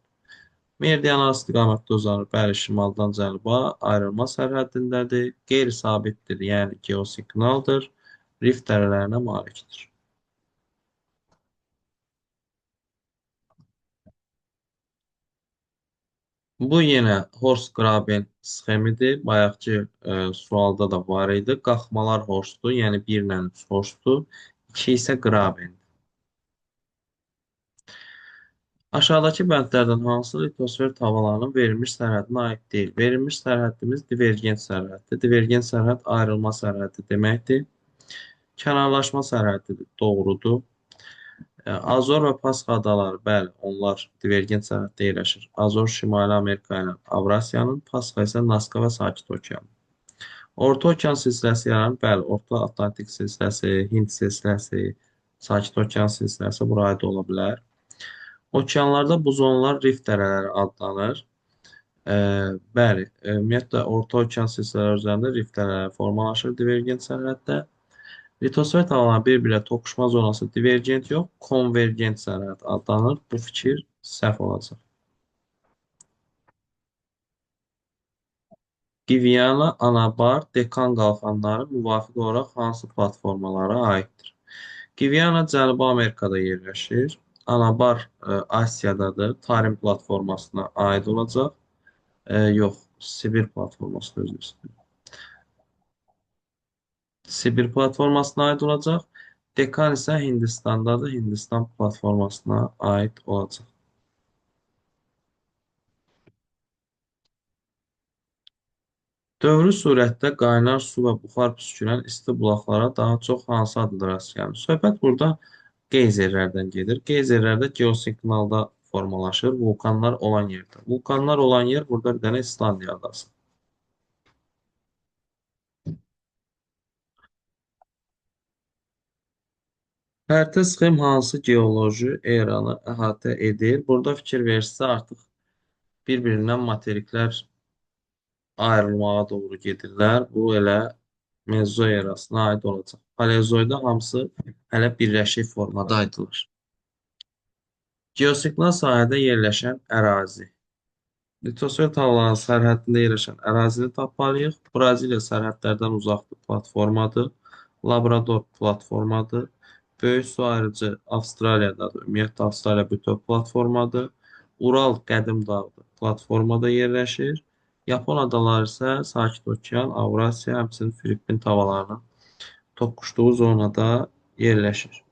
Meridianal istiqamətdə uzanır. Bəli, şimaldan cənuba ayrılma sərhəddindədir. Qeyri-sabitdir, yəni geosignaldır. Rift dərələrinə malikdir. Bu yenə Horst-Graben sxemidir. Bayaqki sualda da var idi. Qalxmalar Horstdur, yəni 1 ilə 3 Horstdur. 2 isə Graben. Aşağıdakı bəndlərdən hansı litosfer havalarının verilmiş sərhədinə aid deyil? Verilmiş sərhədimiz divergent sərhəddir. Divergent sərhəd ayrılma sərhədi deməkdir. Kənarlaşma sərhədidir. Doğrudur. Azor və Pasxa adaları, bəli, onlar divergent sərhəddə yerləşir. Azor Şimali Amerika ilə Avrasiyanın, Pasxa isə Naska və Sakit Okean. Orta Okean silsiləsi yaranır, bəli, Orta Atlantik silsiləsi, Hind silsiləsi, Sakit Okean silsiləsi bura aid ola bilər. Okeanlarda bu zonalar rift dərələri adlanır. E, bəli, ümumiyyətlə Orta okean silsilələri üzərində riftlər formalaşır divergent sərhəddə. Litosfer tavanları bir-birlə toqquşma zonası divergent yox, konvergent sərhəd adlanır. Bu fikir səhv olacaq. Qviana, Anabar, Dekan qalxanları müvafiq olaraq hansı platformalara aiddir? Qviana Cənubi Amerikada yerləşir. Anabar Asiyadadır. Tarim platformasına aid olacaq. Yox, Sibir platformasına özür istəyirəm. Sibir platformasına aid olacaq. Dekan isə Hindistandadır. Hindistan platformasına aid olacaq. Dövri surətdə qaynar su və buxar püskürən isti bulaqlara daha çox hansı adla rast gəlinir? Söhbət burada qeyzerlərdən gedir. Qeyzerlərdə geosignalda formalaşır, vulkanlar olan yerdə. Vulkanlar olan yer burada bir dənə İslandiya adası. Xəritə sxem hansı geoloji eranı əhatə edir? Burada fikir verirsə artıq bir-birindən materiklər ayrılmağa doğru gedirlər. Bu elə Mezoy erasına aid olacaq. Paleozoyda hamısı hələ birləşik formada aydılır. Geosignal sahədə yerləşən ərazi. Litosfer taxtalarının sərhəddində yerləşən ərazini tapmalıyıq. Braziliya sərhədlərdən uzaqdır platformadır. Labrador platformadır. Böyük su ayırıcı Avstraliyadadır. Ümumiyyətlə Avstraliya bütöv platformadır. Ural qədim dağdır. Platformada yerləşir. Yapon adaları isə Sakit Okean, Avrasiya, həmçinin Filippin tavalarının toqquşduğu zonada yerləşir.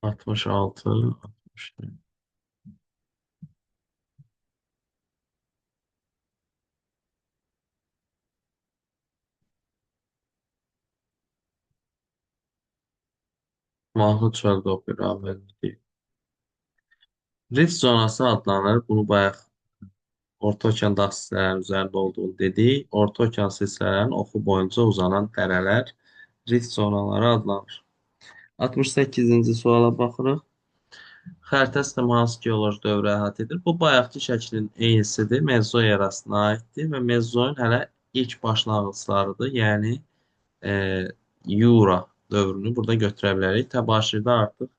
66, 64. Mahnı çöldə opera verildi. Rift zonası adlanır. Bunu bayaq Orta Okean dağ silsilələrinin üzərində olduğunu dedik. Orta Okean silsilələrinin oxu boyunca uzanan dərələr rift zonaları adlanır. 68-ci suala baxırıq. Xəritə sistemi hansı geoloji dövrə əhatə edir? Bu bayaqki şəklin eynisisidir. Mezoy erasına aiddir və Mezoyun hələ ilk başlanğıclarıdır. Yəni e, Yura dövrünü burada götürə bilərik. Təbaşirdə artıq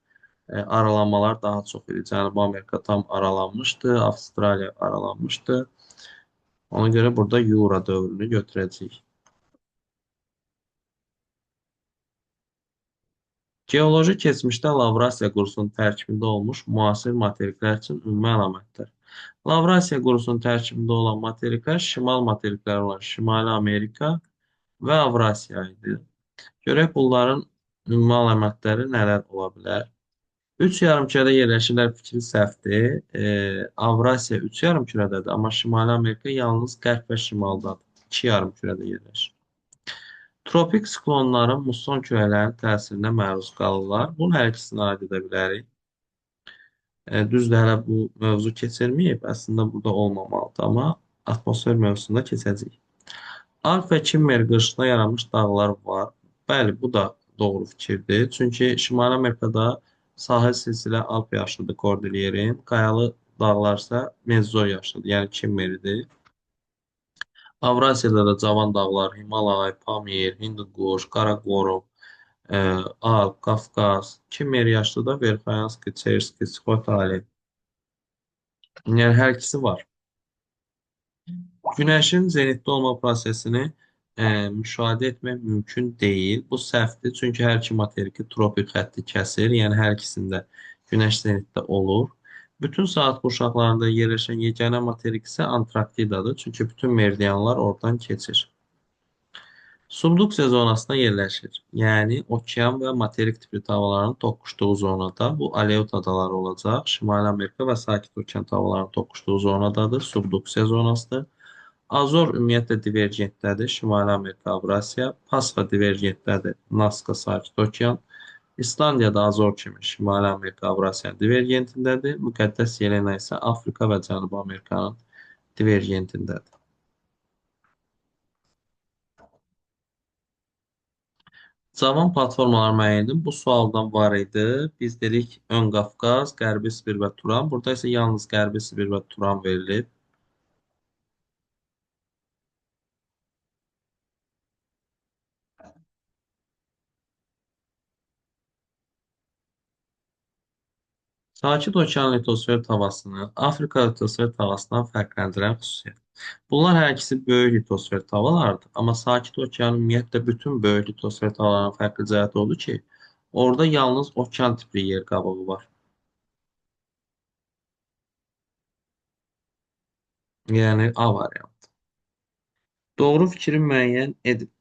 aralanmalar daha çox idi. Cənubi Amerika tam aralanmışdı, Avstraliya aralanmışdı. Ona görə burada Yura dövrünü götürəcəyik. Geoloji keçmişdə Lavrasiya qurusunun tərkibində olmuş müasir materiklər üçün ümumi əlamətlər. Lavrasiya qurusunun tərkibində olan materiklər şimal materikləri olan Şimali Amerika və Avrasiya idi. Görək bunların ümumi əlamətləri nələr ola bilər? Üç yarımkürədə yerləşirlər fikri səhvdir. Avrasiya üç yarımkürədədir, amma Şimali Amerika yalnız qərb və şimaldadır. İki yarımkürədə yerləşir. Tropik siklonların musson küləklərinin təsirinə məruz qalırlar. Bunun hər ikisini aid edə bilərik. Düzdür, hələ bu mövzu keçirməyib. Əslində burada olmamalıdır, amma atmosfer mövzusunda keçəcəyik. Alp və Kimmer qırışına yaranmış dağlar var. Bəli, bu da doğru fikirdir. Çünki Şimali Amerikada sahil silsilə Alp yaşlıdır Kordilyerin. Qayalı dağlar isə Mezoy yaşlıdır, yəni Kimmeridir. Avrasiyada da cavan dağlar Himalay, Pamir, Hindukuş, Qaraqorum, Alp, Qafqaz, Kimmer yaşlı da Verxoyanski, Çerski, Skotali. Yəni hər ikisi var. Günəşin zenitdə olma prosesini müşahidə etmək mümkün deyil. Bu səhvdir, çünki hər iki materiki tropik xətti kəsir, yəni hər ikisində günəş zenitdə olur. Bütün saat qurşaqlarında yerləşən yeganə materik isə Antarktidadır, çünki bütün meridianlar oradan keçir. Subduksiya zonasında yerləşir. Yəni okean və materik tipli havaların toqquşduğu zonada bu Aleut adaları olacaq. Şimali Amerika və Sakit Okean havalarının toqquşduğu zonadadır. Subduksiya zonasıdır. Azor ümumiyyətlə divergentdədir. Şimali Amerika, Avrasiya. Pasxa divergentdədir. Naska, Sakit Okean. İslandiyada Azor kimi Şimali Amerika, Avrasiyanın divergentindədir. Müqəddəs Yelena isə Afrika və Cənubi Amerikanın divergentindədir. Cavan platformalar müəyyən edin. Bu sualdan var idi. Biz dedik Ön Qafqaz, Qərbi Sibir və Turan. Burada isə yalnız Qərbi Sibir və Turan verilib. Sakit Okean litosfer tavasını Afrika litosfer tavasından fərqləndirən xüsusiyyət. Bunlar hər ikisi böyük litosfer tavalardır. Amma Sakit Okean ümumiyyətlə bütün böyük litosfer tavalarının fərqli cəhəti odur ki, orada yalnız okean tipli yer qabığı var. Yəni A variantı. Doğru fikri müəyyən edin.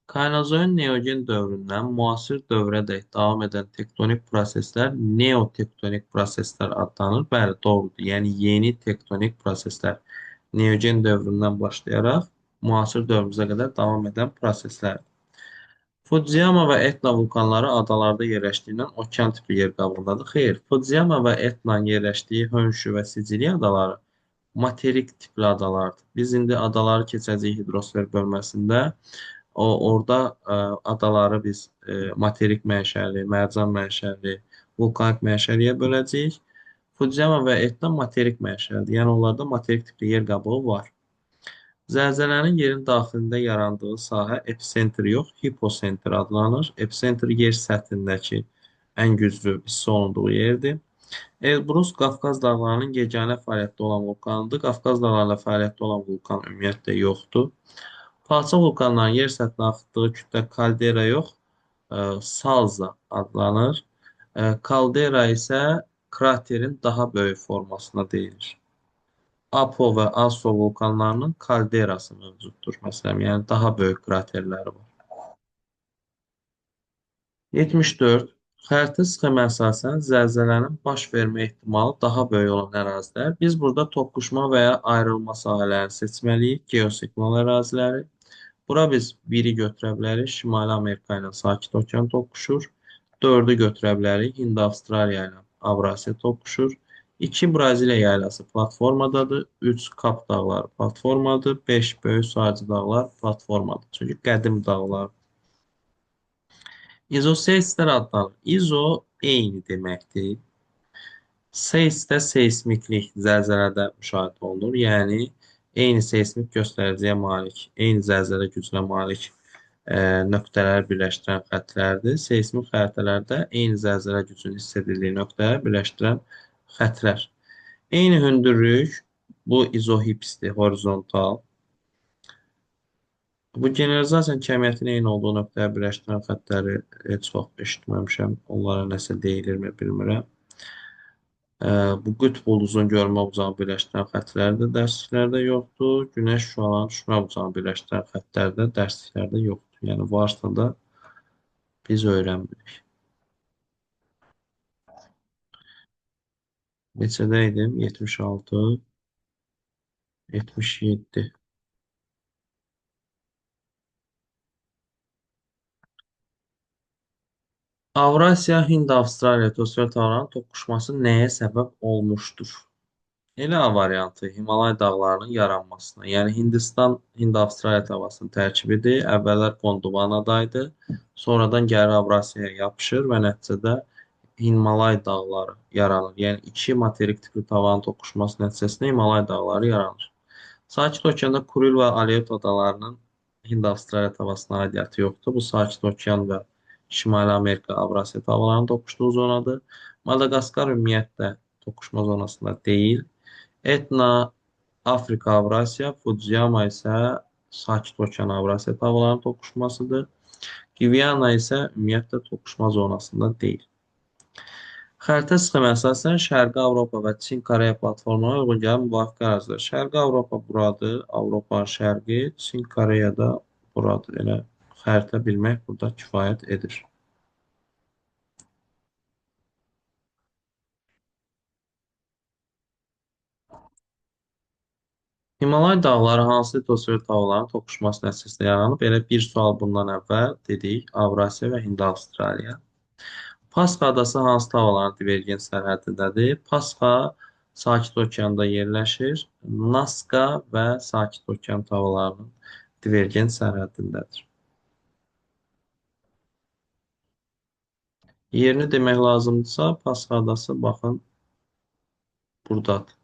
Kaynozoin neogen dövründən müasir dövrədək davam edən tektonik proseslər neotektonik proseslər adlanır. Bəli, doğrudur. Yəni yeni tektonik proseslər neogen dövründən başlayaraq müasir dövrümüzə qədər davam edən proseslər. Fudziyama və Etna vulkanları adalarda yerləşdiyindən okean tipli yer qabığındadır. Xeyr, Fudziyama və Etnanın yerləşdiyi Honshu və Siciliya adaları materik tipli adalardır. Biz indi adaları keçəcəyik hidrosfer bölməsində. Orada adaları biz materik mənşəli, mərcan mənşəli, vulkanik mənşəliyə böləcəyik. Fudziyama və Etna materik mənşəlidir. Yəni onlarda materik tipli yer qabığı var. Zəlzələnin yerin daxilində yarandığı sahə epicentr yox, hiposentr adlanır. Epicentr yer səthindəki ən güclü hiss olunduğu yerdir. Elbrus Qafqaz dağlarının yeganə fəaliyyətdə olan vulkanıdır. Qafqaz dağlarında fəaliyyətdə olan vulkan ümumiyyətlə yoxdur. Parça vulkanların yer səthinə axıtdığı kütlə kaldera yox, salza adlanır. Kaldera isə kraterin daha böyük formasına deyilir. Apo və Aso vulkanlarının kalderası mövcuddur. Məsələn, yəni daha böyük kraterləri var. 74. Xəritə sxemə əsasən zəlzələnin baş vermə ehtimalı daha böyük olan ərazilər. Biz burada toqquşma və ya ayrılma sahələrini seçməliyik. Geosignal əraziləri. Bura biz 1-i götürə bilərik. Şimali Amerika ilə Sakit Okean toqquşur. 4-ü götürə bilərik. Hind-Avstraliya ilə Avrasiya toqquşur. 2 Braziliya yaylası platformadadır. 3 Kap dağları platformadır. 5 Böyük Sacı dağlar platformadır. Çünki qədim dağlar. İzoseislər adlanır. İzo eyni deməkdir. Seis də seismiklik zəlzələdə müşahidə olunur. Yəni eyni seismik göstəriciyə malik, eyni zəlzələ gücünə malik nöqtələri birləşdirən xəttlərdir. Seismik xəritələrdə eyni zəlzələ gücünün hiss edildiyi nöqtələri birləşdirən xəttlər. Eyni hündürlük bu izohipsdir, horizontal. Bu generalizasiyanın kəmiyyətinin eyni olduğu nöqtəyə birləşdirən xəttləri heç vaxt eşitməmişəm. Onlara nəsə deyilirmi bilmirəm. Bu qütb ulduzun görmə bucağı birləşdirən xəttləri də dərsliklərdə yoxdur. Günəş şüalarının düşmə bucağı birləşdirən xəttləri də dərsliklərdə yoxdur. Yəni varsa da biz öyrənmirik. Neçədə idim? 76, 77. Avrasiya, Hind, Avstraliya litosfer dağlarının toqquşması nəyə səbəb olmuşdur? Elə A variantı Himalay dağlarının yaranmasına. Yəni Hindistan Hind-Avstraliya tavasının tərkibidir. Əvvəllər Gondvanadaydı. Sonradan gəlir Avrasiyaya yapışır və nəticədə Himalay dağları yaranır. Yəni iki materik tipli tavanın toqquşması nəticəsində Himalay dağları yaranır. Sakit Okeanda Kuril və Aleyut adalarının Hind-Avstraliya tavasına aidiyyəti yoxdur. Bu Sakit Okean və Şimali Amerika, Avrasiya tavalarının toqquşduğu zonadır. Madagaskar ümumiyyətlə toqquşma zonasında deyil. Etna, Afrika, Avrasiya, Fudziyama isə Sakit Okean, Avrasiya tavalarının toqquşmasıdır. Gviana isə ümumiyyətlə toqquşma zonasında deyil. Xəritə sxemə əsasən Şərqi Avropa və Çin Koreya platformuna uyğun gələn müvafiq ərazilər. Şərqi Avropa buradır, Avropanın şərqi, Çin Koreya da buradır. Elə xəritə bilmək burada kifayət edir. Himalay dağları hansı litosfer dağların toqquşması nəticəsində yaranıb? Belə bir sual bundan əvvəl dedik. Avrasiya və Hind-Avstraliya. Pasxa adası hansı tavaların divergent sərhəddindədir? Pasxa Sakit Okeanda yerləşir. Naska və Sakit Okean tavalarının divergent sərhəddindədir. Yerini demək lazımdırsa, Pasxa adası baxın buradadır.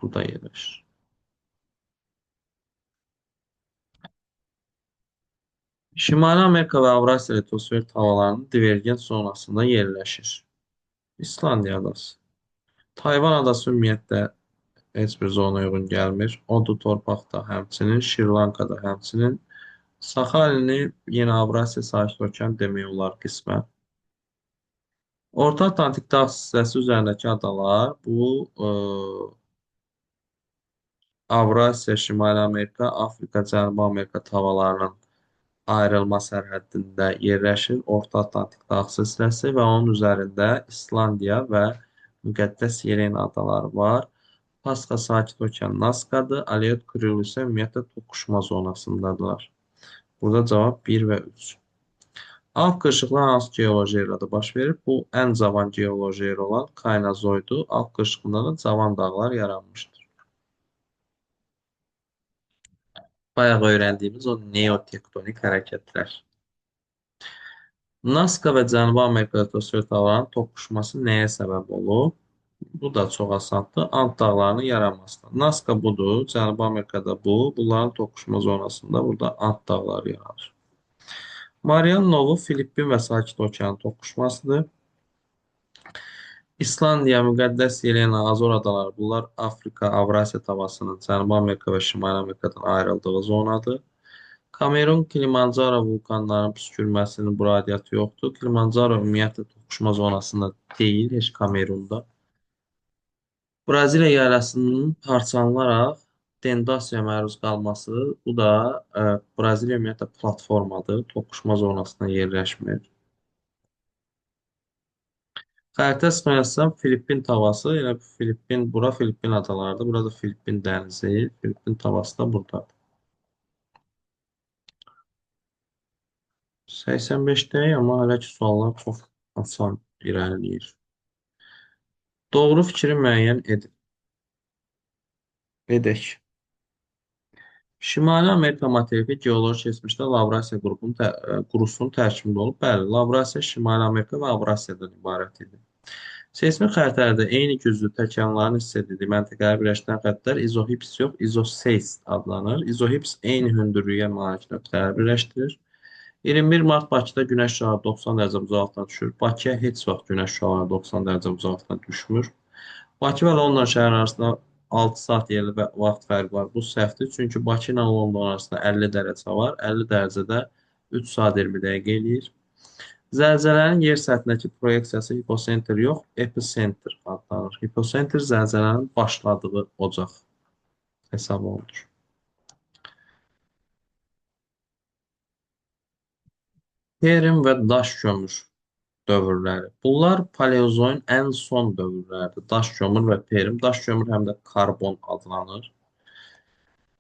Burada yerləşir. Şimali Amerika və Avrasiya litosfer havalarının divergent zonasında yerləşir. İslandiya adası. Tayvan adası ümumiyyətlə heç bir zonaya uyğun gəlmir. Odu torpaqda həmçinin, Şri-Lankada həmçinin. Saxalini yenə Avrasiya Sakit Okean demək olar qismən. Orta Atlantik dağ hissəsi üzərindəki adalar bu Avrasiya, Şimali Amerika, Afrika, Cənubi Amerika havalarının ayrılma sərhəddində yerləşir. Orta Atlantik dağ silsiləsi və onun üzərində İslandiya və Müqəddəs Yelena adaları var. Pasxa Sakit Okean Naskadır. Aliyot Kuril isə ümumiyyətlə toqquşma zonasındadır. Burada cavab 1 və 3. Alp qırışıqlar hansı geoloji erada baş verir? Bu ən cavan geoloji er olan Kaynazoydur. Alp qırışıqında da cavan dağlar yaranmışdır. Bayaq öyrəndiyimiz o neotektonik hərəkətlər. Naska və Cənubi Amerika litosfer dağlarının toqquşması nəyə səbəb olub? Bu da çox asandır. Ant dağlarının yaranmasına. Naska budur, Cənubi Amerikada bu. Bunların toqquşma zonasında burada Ant dağları yaranır. Marian Novu Filippin və Sakit Okeanın toqquşmasıdır. İslandiya, Müqəddəs Yelena, Azor adaları bunlar Afrika, Avrasiya tavasının Cənubi Amerika və Şimali Amerikadan ayrıldığı zonadır. Kamerun Kilimanjaro vulkanlarının püskürməsinin bu radiatı yoxdur. Kilimanjaro ümumiyyətlə toqquşma zonasında deyil, heç Kamerunda. Braziliya yaylasının parçalanaraq Dendasiyaya məruz qalması, bu da Braziliya ümumiyyətlə platformadır, toqquşma zonasında yerləşmir. Xəritə sıxmayasam Filippin tavası, elə Filippin, bura Filippin adalarıdır, burada Filippin dənizi, Filippin tavası da buradadır. 85'te amma hələ ki suallar çox asan irəliləyir. Doğru fikri müəyyən edin. Edək. Şimali Amerika materiki geoloji keçmişdə Lavrasiya qurusunun tərkibində olub. Bəli, Lavrasiya, Şimali Amerika və Avrasiyadan ibarət idi. Seysmik xəritələrdə eyni güclü təkanların hiss edildiyi məntəqələri birləşdirən xəttlər izohips yox, izoseis adlanır. Izohips eyni hündürlüyə malik nöqtələri birləşdirir. 21 Mart Bakıda günəş şüaları 90 dərəcə uzaqlıqdan düşür. Bakıya heç vaxt günəş şüaları 90 dərəcə uzaqlıqdan düşmür. Bakı və London şəhər arasında 6 saat yerli vaxt fərqi var. Bu səhvdir. Çünki Bakı ilə London arasında 50 dərəcə var. 50 dərəcədə 3 saat 20 dəqiqə eləyir. Zəlzələnin yer səthindəki proyeksiyası hipocenter yox, epicenter adlanır. Hipocenter zəlzələnin başladığı ocaq hesab olunur. Perm və daş kömür dövrləri. Bunlar paleozoyun ən son dövrləridir. Daş kömür və perm. Daş kömür həm də karbon adlanır.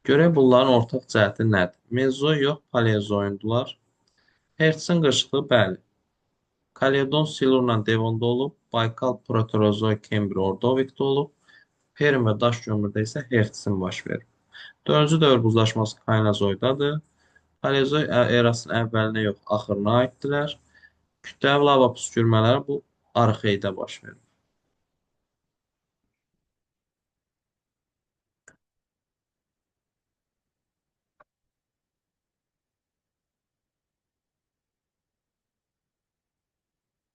Görək bunların ortaq cəhəti nədir? Mezoy yox, paleozoyundular. Hertzin qırışıqlığı bəli. Kaledon Silurla Devonda olub. Baykal Proterozoy Kembri Ordovikdə olub. Perm və daş kömürdə isə Hertzin baş verir. Dördüncü dövr buzlaşması Kaynazoydadır. Paleozoy erasının əvvəlinə yox, axırına aiddirlər. Kütləvi lava püskürmələri bu arxedə baş verir.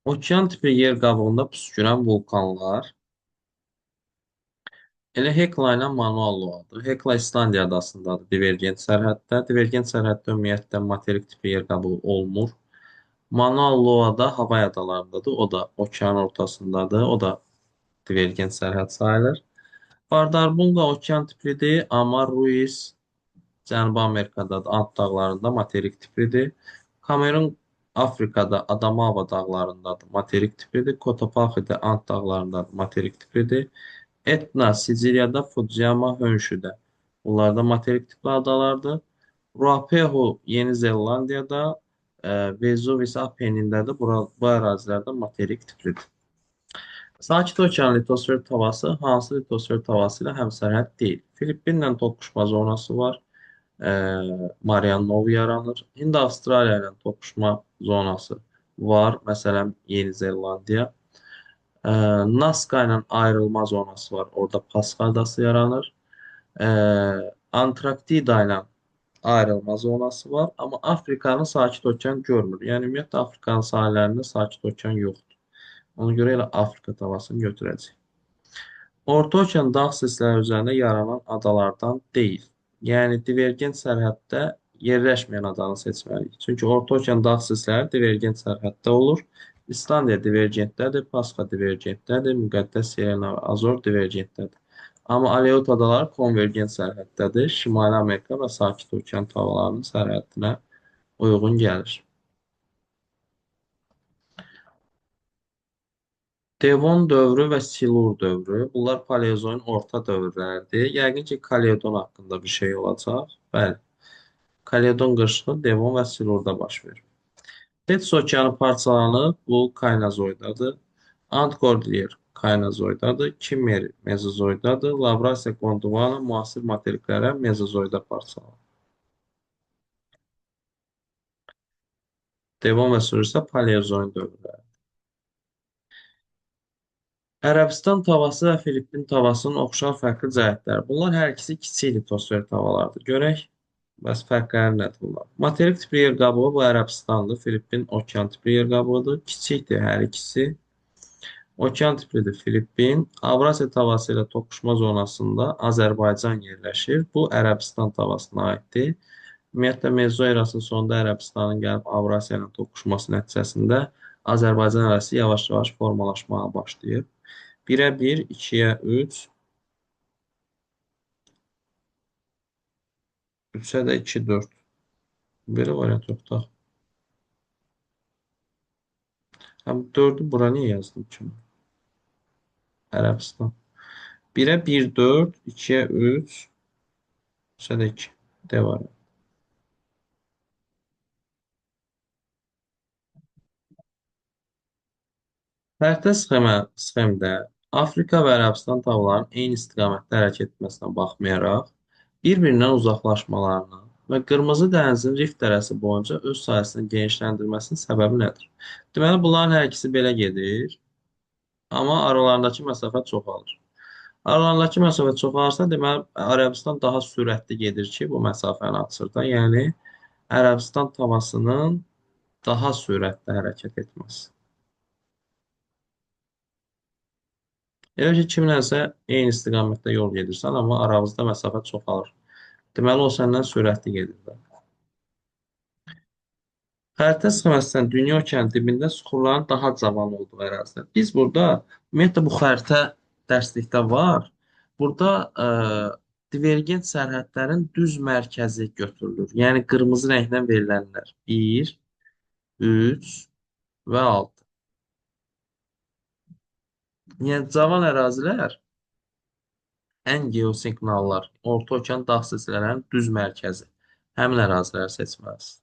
Okean tipi yer qabığında püskürən vulkanlar elə Hekla ilə Manualoadır. Hekla İslandiya adasındadır, divergent sərhəddə. Divergent sərhəddə ümumiyyətlə materik tipi yer qabığı olmur. Manualoa da Havay adalarındadır. O da okean ortasındadır. O da divergent sərhəd sayılır. Bardarbunqa okean tiplidir, amma Ruiz Cənubi Amerikadadır, Ant dağlarında materik tiplidir. Kamerun Afrikada Adamava dağlarındadır, materik tiplidir. Kotopaxidə Ant dağlarındadır, materik tiplidir. Etna Siciliyada, Fujiyama Hönşüdə. Bunlar da materik tipli adalardır. Ruapehu Yeni Zelandiyada, Vezuvis Apenindədir. Bu ərazilərdə materik tiplidir. Sakit Okean litosfer tavası hansı litosfer tavası ilə həmsərhəd deyil? Filippinlə toqquşma zonası var. Marian Nov yaranır. Hind Avstraliya ilə toqquşma zonası var. Məsələn, Yeni Zelandiya. Ə, Nazca ilə ayrılma zonası var. Orada Paska adası yaranır. Ə, Antarktida ilə ayrılma zonası var. Amma Afrikanı Sakit Okean görmür. Yəni ümumiyyətlə Afrikanın sahillərində Sakit Okean yoxdur. Ona görə elə Afrika tavasını götürəcək. Orta Okean dağ sistemləri üzərində yaranan adalardan deyil. Yəni divergent sərhəddə yerləşməyən adanı seçməliyik. Çünki Orta Okean dağ sistemləri divergent sərhəddə olur. İslandiya divergentdədir, Paska divergentdədir, Müqəddəs Yelena və Azor divergentdədir. Amma Aleut adaları konvergent sərhəddədir. Şimali Amerika və Sakit Okean tavalarının sərhəddinə uyğun gəlir. Devon dövrü və Silur dövrü. Bunlar Paleozoyun orta dövrləridir. Yəqin ki, Kaledon haqqında bir şey olacaq. Bəli. Kaledon qırışığı Devon və Silurda baş verir. Tets okeanı parçalanıb. Bu Kaynazoydadır. Antkordiyer Kaynazoydadır. Kimmer Mezozoydadır. Lavrasiya Gondwana müasir materiklərə Mezozoyda parçalanır. Devon və Silur isə Paleozoyun dövrləri. Ərəbistan tavası və Filippin tavasının oxşar fərqli cəhətləri. Bunlar hər ikisi kiçik litosfer tavalardır. Görək, bəs fərqləri nədir bunlar? Materik tipli yer qabığı bu Ərəbistandır. Filippin okean tipli yer qabığıdır. Kiçikdir hər ikisi. Okean tiplidir Filippin. Avrasiya tavası ilə toqquşma zonasında Azərbaycan yerləşir. Bu Ərəbistan tavasına aiddir. Ümumiyyətlə Mezo erasının sonunda Ərəbistanın gəlib Avrasiya ilə toqquşması nəticəsində Azərbaycan ərazisi yavaş-yavaş formalaşmağa başlayır. 1-ə 1, 2-yə 3, 3-ə də 2, 4. Belə variant yoxdur. Həm 4-ü bura niyə yazdım ki? Ərəbistan. 1-ə 1, 4, 2-yə 3, 3-ə də 2. D variant. Fərqli sxemdə Afrika və Ərəbistan tavalarının eyni istiqamətdə hərəkət etməsinə baxmayaraq, bir-birindən uzaqlaşmalarına və Qırmızı dənizin Rift dərəsi boyunca öz sahəsini genişləndirməsinin səbəbi nədir? Deməli, bunların hər ikisi belə gedir, amma aralarındakı məsafə çoxalır. Aralarındakı məsafə çoxalırsa, deməli, Ərəbistan daha sürətli gedir ki, bu məsafəni açır da. Yəni, Ərəbistan tavasının daha sürətli hərəkət etməsi. Elə ki, kimlənsə eyni istiqamətdə yol gedirsən, amma aranızda məsafə çoxalır. Deməli, o səndən sürətli gedir də. Xəritə sxeməsindən dünya okeanı dibində süxurların daha cavan olduğu ərazidə. Biz burada, ümumiyyətlə bu xəritə dərslikdə var. Burada divergent sərhədlərin düz mərkəzi götürülür. Yəni, qırmızı rəngdən verilənlər. 1, 3 və 6. Yəni, cavan ərazilər ən geosinkronlar, orta okean dağ silsilələrinin düz mərkəzi. Həmin əraziləri seçməlisən.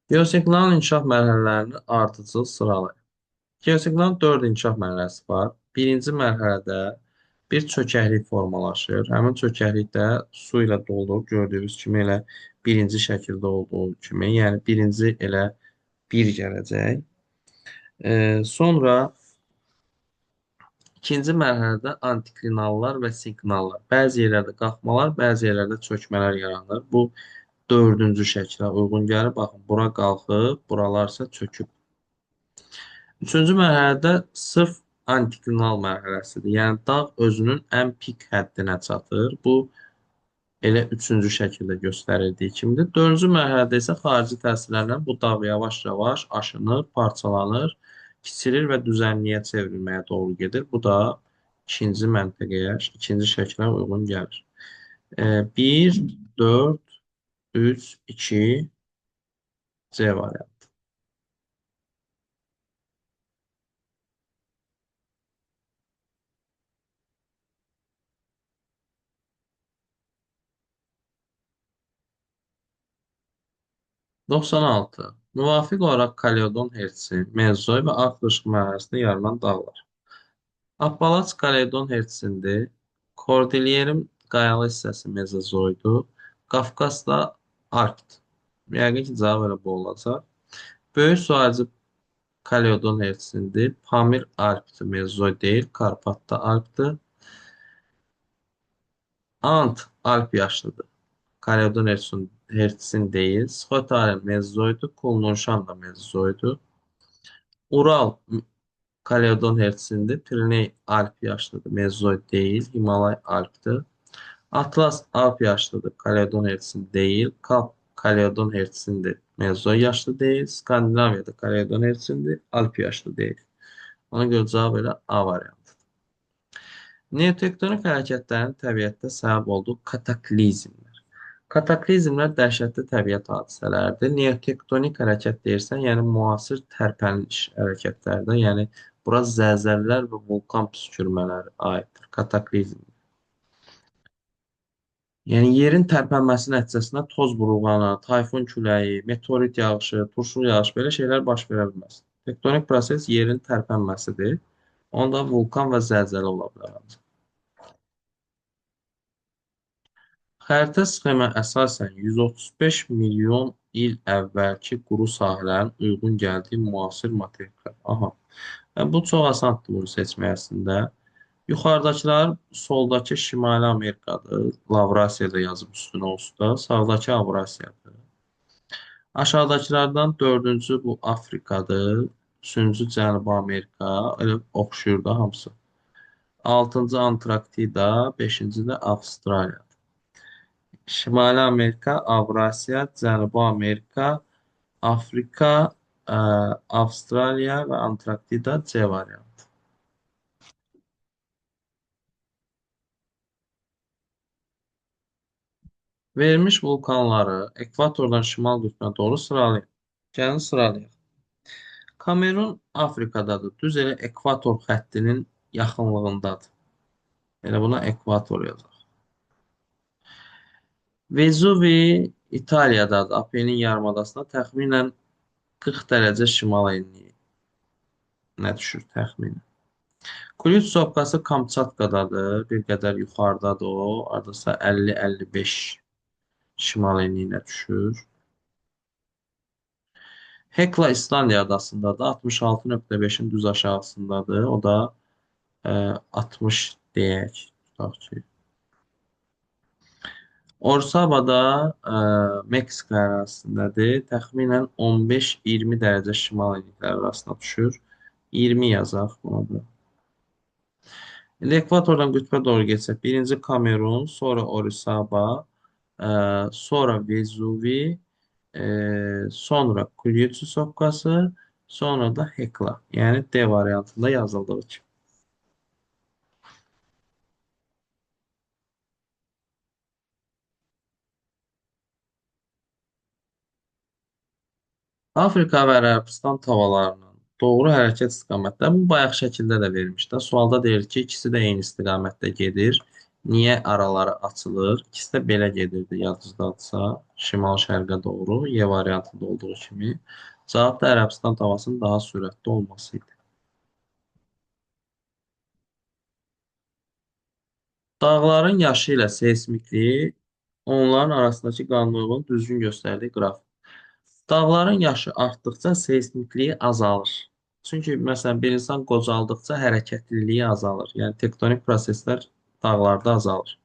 Geosinkronun inkişaf mərhələlərini ardıcıl sıralayın. Geosinkronun 4 inkişaf mərhələsi var. Birinci mərhələdə bir çökəklik formalaşır. Həmin çökəklik də su ilə doldur. Gördüyünüz kimi elə birinci şəkildə olduğu kimi. Yəni birinci elə bir gələcək. Sonra İkinci mərhələdə antiklinallar və sinklinallar. Bəzi yerlərdə qalxmalar, bəzi yerlərdə çökmələr yaranır. Bu dördüncü şəklə uyğun gəlir. Baxın, bura qalxıb, buralar isə çöküb. Üçüncü mərhələdə sırf antiklinal mərhələsidir. Yəni, dağ özünün ən pik həddinə çatır. Bu, elə üçüncü şəkildə göstərildiyi kimidir. Dördüncü mərhələdə isə xarici təsirlərlə bu dağ yavaş-yavaş aşınır, parçalanır, kiçilir və düzənliyə çevrilməyə doğru gedir. Bu da ikinci məntəqəyə, ikinci şəklə uyğun gəlir. 1, 4, 3, 2, C variantı. Doxsan altı. Müvafiq olaraq Kaledon Hertsi, Mezoy və Ağ qırışıq mərhələsində yaranan dağlar. Appalaç Kaledon Hertsidir. Kordilyerin qayalı hissəsi Mezozoydur. Qafqaz da Arkt. Yəqin ki, cavab elə bu olacaq. Böyük su ağacı Kaledon Hersindir. Pamir Alpdir, Mezozoy deyil. Karpat da Alpdir. Ant Alp yaşlıdır. Kaledon Hersin deyil. Skotar Mezozoydur. Kulnunşan da Mezozoydur. Ural Kaledon Hersindir. Piriney Alp yaşlıdır. Mezozoy deyil. Himalay Alpdir. Atlas Alp yaşlıdır. Kaledon Hersin deyil. Kap Kaledon Hersindir. Mezozoy yaşlı deyil. Skandinaviyada Kaledon Hersindir. Alp yaşlı deyil. Ona görə cavab elə A variantı. Neotektonik hərəkətlərin təbiətdə səbəb olduğu kataklizmlər. Kataklizmlər dəhşətli təbiət hadisələridir. Neotektonik hərəkət deyirsən, yəni müasir tərpəniş hərəkətlərdə, yəni bura zəlzələlər və vulkan püskürmələri aiddir. Kataklizm. Yəni yerin tərpənməsi nəticəsində toz burulğanı, tayfun küləyi, meteorit yağışı, turşulu yağış belə şeylər baş verə bilməz. Tektonik proses yerin tərpənməsidir. Onda vulkan və zəlzələ ola bilər. Xəritə sxemə əsasən 135 milyon il əvvəlki quru sahələrin uyğun gəldiyi müasir materiklər. Aha. Bu çox asandır bunu seçmək əslində. Yuxarıdakılar soldakı Şimali Amerikadır. Lavrasiyada yazıb üstünə usta. Sağdakı Avrasiyadır. Aşağıdakılardan dördüncü bu Afrikadır. Üçüncü Cənubi Amerika. Elə oxşuyur da hamısı. Altıncı Antarktida. Beşinci də Avstraliya. Şimali Amerika, Avrasiya, Cənubi Amerika, Afrika, ə, Avstraliya və Antarktida C variantı. Verilmiş vulkanları ekvatordan şimal qütbünə doğru sıralayın. Gəlin sıralayaq. Kamerun Afrikadadır. Düz elə ekvator xəttinin yaxınlığındadır. Elə buna ekvator yazaq. Vezuvi İtaliyadadır. Apenin yarımadasında təxminən 40 dərəcə şimal enliyinə düşür təxminən. Kulyut sopkası Kamçatkadadır. Bir qədər yuxarıdadır o. Ardasa 50-55 şimal enliyinə düşür. Hekla İslandiya adasındadır. 66,5-in düz aşağısındadır. O da 60 deyək. Tutaq ki. Orsabada Meksika ərazisindədir. Təxminən 15-20 dərəcə şimal enlikləri arasında düşür. 20 yazaq buna da. İndi ekvatordan qütbə doğru geçsək, birinci Kamerun, sonra Orisaba, sonra Vezuvi, sonra Kulyutu sopkası, sonra da Hekla. Yəni D variantında yazıldığı kimi. Afrika və Ərəbistan tavalarının doğru hərəkət istiqamətləri bu bayaq şəkildə də vermişlər. Sualda deyir ki, ikisi də eyni istiqamətdə gedir. Niyə araları açılır? İkisi də belə gedirdi yadınızdadırsa, şimal-şərqə doğru, Y variantında olduğu kimi. Cavab da Ərəbistan tavasının daha sürətli olması idi. Dağların yaşı ilə seysmikliyi onların arasındakı qanunluğun düzgün göstərdiyi qraf. Dağların yaşı artdıqca seysmikliyi azalır. Çünki məsələn bir insan qocaldıqca hərəkətliliyi azalır. Yəni tektonik proseslər dağlarda azalır.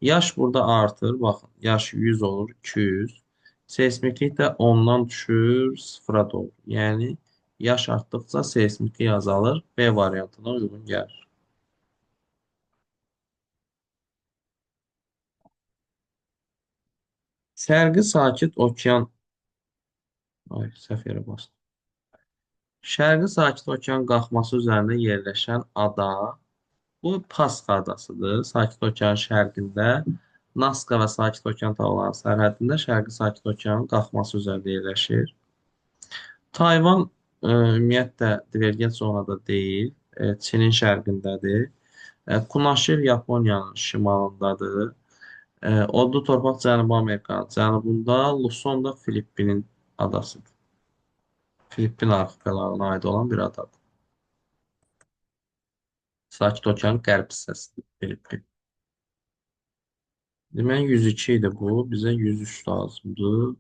Yaş burada artır. Baxın, yaş 100 olur, 200. Seysmiklik də 10-dan düşür, 0-a doğru. Yəni yaş artdıqca seysmiklik azalır. B variantına uyğun gəlir. Şərqi Sakit Okean, ay səhv yerə bastım. Şərqi Sakit Okean qalxması üzərində yerləşən ada. Bu Pasxa adasıdır. Sakit Okeanın şərqində, Naska və Sakit Okean tavalarının sərhədində Şərqi Sakit Okeanın qalxması üzərində yerləşir. Tayvan ümumiyyətlə divergent zonada deyil, Çinin şərqindədir. Kunaşir Yaponiyanın şimalındadır. Odlu torpaq Cənubi Amerikanın cənubunda, Luson da Filippinin adasıdır. Filippin arxipelagına aid olan bir adadır. Sakit Okeanın qərb hissəsidir Filippin. Demək 102 idi bu. Bizə 103 lazımdır.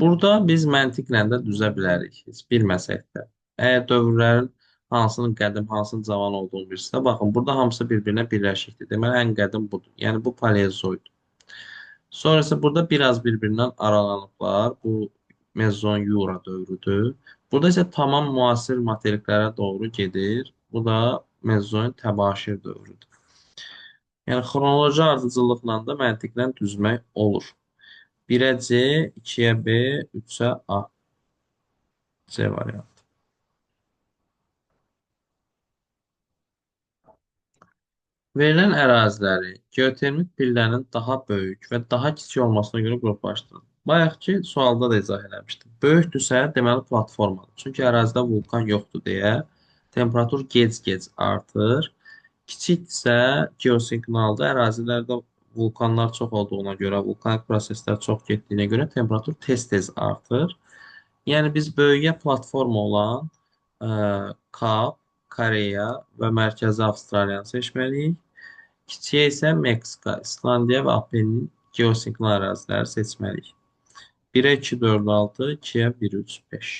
Burada biz məntiqlə də düzə bilərik. Heç bilməsək də. Əgər dövrlərin hansının qədim, hansının cavan olduğunu bilirsə, baxın, burada hamısı bir-birinə birləşikdir. Deməli, ən qədim budur. Yəni, bu paleozoid. Sonra isə burada biraz bir-birindən aralanıblar. Bu Mezon Yura dövrüdür. Burada isə tamam müasir materiklərə doğru gedir. Bu da Mezoin təbaşir dövrüdür. Yəni, xronoloji ardıcıllıqla da məntiqlə düzmək olur. 1-ə C, 2-yə B, 3-ə A. C variantı. Verilən əraziləri geotermik pillənin daha böyük və daha kiçik olmasına görə qruplaşdırın. Bayaqki sualda da izah eləmişdim. Böyükdürsə, deməli platformadır. Çünki ərazidə vulkan yoxdur deyə temperatur gec-gec artır. Kiçikdirsə geosiqnalda ərazilərdə vulkanlar çox olduğuna görə, vulkanik proseslər çox getdiyinə görə temperatur tez-tez artır. Yəni biz böyüyə platforma olan Kap, Koreya və Mərkəzi Avstraliyanı seçməliyik. Kiçiyə isə Meksika, İslandiya və Apennin geosinkron əraziləri seçməliyik. 1-ə 2, 4, 6, 2-yə 1, 3, 5.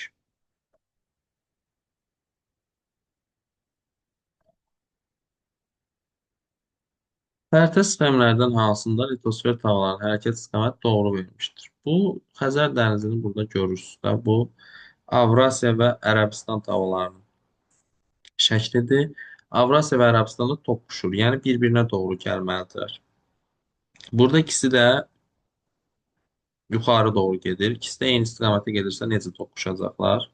Xəritə sxemlərdən hansında litosfer tavalarının hərəkət istiqaməti doğru verilmişdir? Bu, Xəzər dənizini burada görürsünüz də. Bu, Avrasiya və Ərəbistan tavalarının şəklidir. Avrasiya və Ərəbistanı toqquşur, yəni bir-birinə doğru gəlməlidirlər. Burada ikisi də yuxarı doğru gedir. İkisi də eyni istiqamətə gedirsə necə toqquşacaqlar?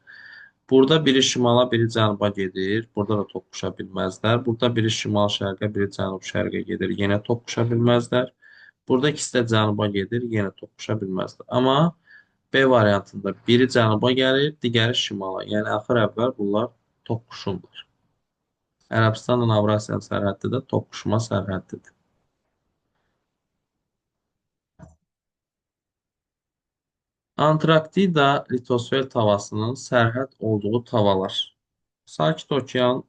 Burada biri şimala, biri cənuba gedir. Burada da toqquşa bilməzlər. Burada biri şimal-şərqə, biri cənub-şərqə gedir. Yenə toqquşa bilməzlər. Burada ikisi də cənuba gedir. Yenə toqquşa bilməzlər. Amma B variantında biri cənuba gəlir, digəri şimala. Yəni axır əvvəl bunlar toqquşurlar. Ərəbistanla Avrasiyanın sərhəddi də toqquşma sərhəddidir. Antarktida litosfer tavasının sərhəd olduğu tavalar. Sakit okean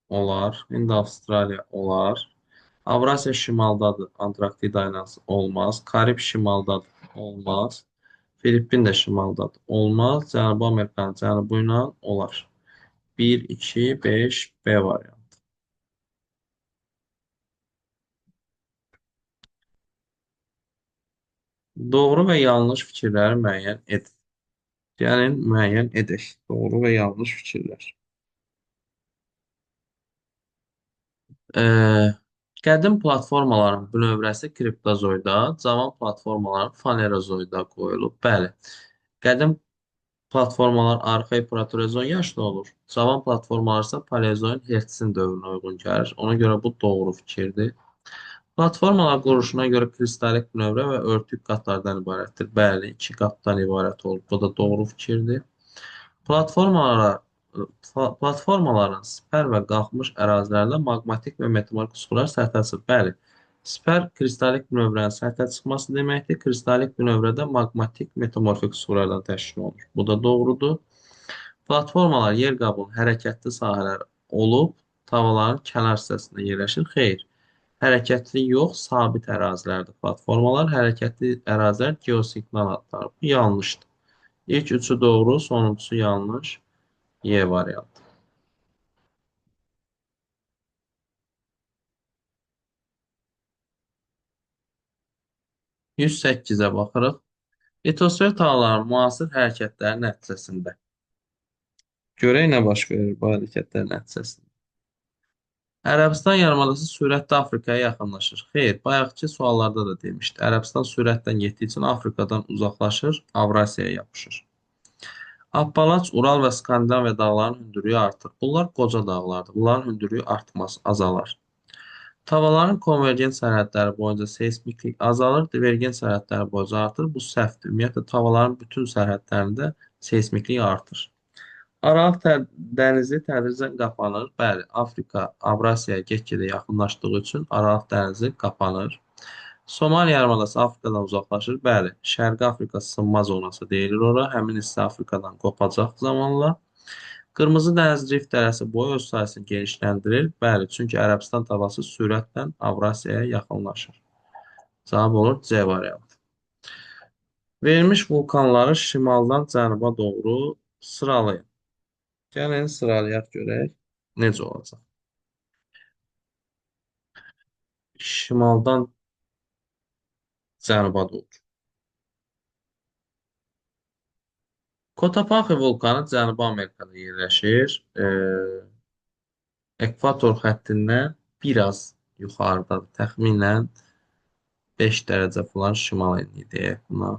olar, İndi Avstraliya olar. Avrasiya şimaldadır, Antarktida ilə olmaz. Karib şimaldadır, olmaz. Filippin də şimaldadır, olmaz. Cənubi Amerikanın cənubu ilə olar. 1, 2, 5, B variantı. Doğru və yanlış fikirləri müəyyən edin. Gəlin müəyyən edək. Doğru və yanlış fikirlər. Ee, Qədim platformaların bünövrəsi kriptozoida, cavan platformaların fanerozoida qoyulub. Bəli. Qədim platformalar arxaik proterozoon yaşlı olur. Cavan platformalar isə paleozoin Hertzin dövrünə uyğun gəlir. Ona görə bu doğru fikirdir. Platformalar quruluşuna görə kristalik bünövrə və örtük qatlardan ibarətdir. Bəli, iki qatdan ibarət olur. Bu da doğru fikirdir. Platformalara Platformaların sipər və qalxmış ərazilərində maqmatik və metamorfik suxular səthə çıxır. Bəli, sipər kristalik bünövrənin səthə çıxması deməkdir. Kristalik bünövrədə maqmatik metamorfik suxulardan təşkil olunur. Bu da doğrudur. Platformalar yer qabının hərəkətli sahələri olub, tavaların kənar hissəsində yerləşir. Xeyr, hərəkətli yox, sabit ərazilərdir. Platformalar hərəkətli ərazilər geosinkron adlanır. Bu yanlışdır. İlk üçü doğru, sonuncusu yanlış. Y variantı. 108-ə baxırıq. Litosfer talaların müasir hərəkətləri nəticəsində. Görək nə baş verir bu hərəkətlər nəticəsində. Ərəbistan yarımadası sürətlə Afrikaya yaxınlaşır. Xeyr, bayaqki suallarda da demişdi. Ərəbistan sürətlə getdiyi üçün Afrikadan uzaqlaşır, Avrasiyaya yapışır. Appalaç, Ural və Skandinaviya dağlarının hündürlüyü artır. Bunlar qoca dağlardır. Bunların hündürlüyü artmaz, azalar. Tavaların konvergent sərhədləri boyunca seismiklik azalır, divergent sərhədləri boyunca artır. Bu səhvdir. Ümumiyyətlə, tavaların bütün sərhədlərində seismiklik artır. Aralıq dənizi tədricən qapanır. Bəli, Afrika, Avrasiyaya get-gedə yaxınlaşdığı üçün Aralıq dənizi qapanır. Somali yarımadası Afrikadan uzaqlaşır. Bəli, Şərqi Afrika sınma zonası deyilir ora. Həmin hissə Afrikadan qopacaq zamanla. Qırmızı dəniz rift dərəsi boyu öz sayəsini genişləndirir. Bəli, çünki Ərəbistan tavası sürətlə Avrasiyaya yaxınlaşır. Cavab olur C variantı. Verilmiş vulkanları şimaldan cənuba doğru sıralayın. Gəlin sıralayaq görək necə olacaq. Şimaldan cənuba doğru. Kotapaxi vulkanı Cənubi Amerikada yerləşir. Ekvator xəttindən biraz yuxarıdadır. Təxminən 5 dərəcə falan şimal enliyi deyək buna.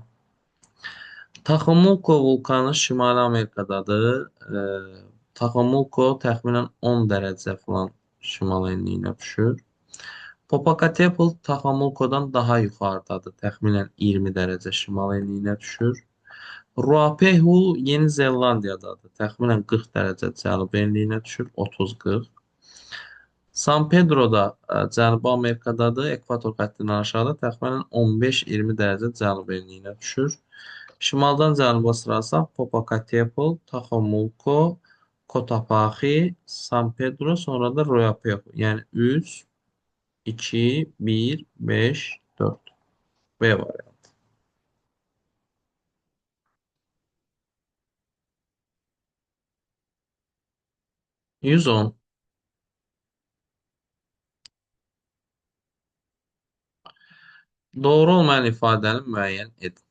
Taxamulko vulkanı Şimali Amerikadadır. Taxamulko təxminən 10 dərəcə falan şimal enliyinə düşür. Popocatépetl Taxamulkodan daha yuxarıdadır. Təxminən 20 dərəcə şimal enliyinə düşür. Ruapehu Yeni Zelandiyadadır. Təxminən 40 dərəcə cənub enliyinə düşür. 30-40. San Pedro da Cənubi Amerikadadır. Ekvator xəttindən aşağıda təxminən 15-20 dərəcə cənub enliyinə düşür. Şimaldan cənuba sıralasaq Popocatépetl, Taxamulko, Cotopaxi, San Pedro, sonra da Ruapehu. Yəni 3, 2, 1, 5, 4. B variantı. 110. Doğru olmayan ifadəni müəyyən edin.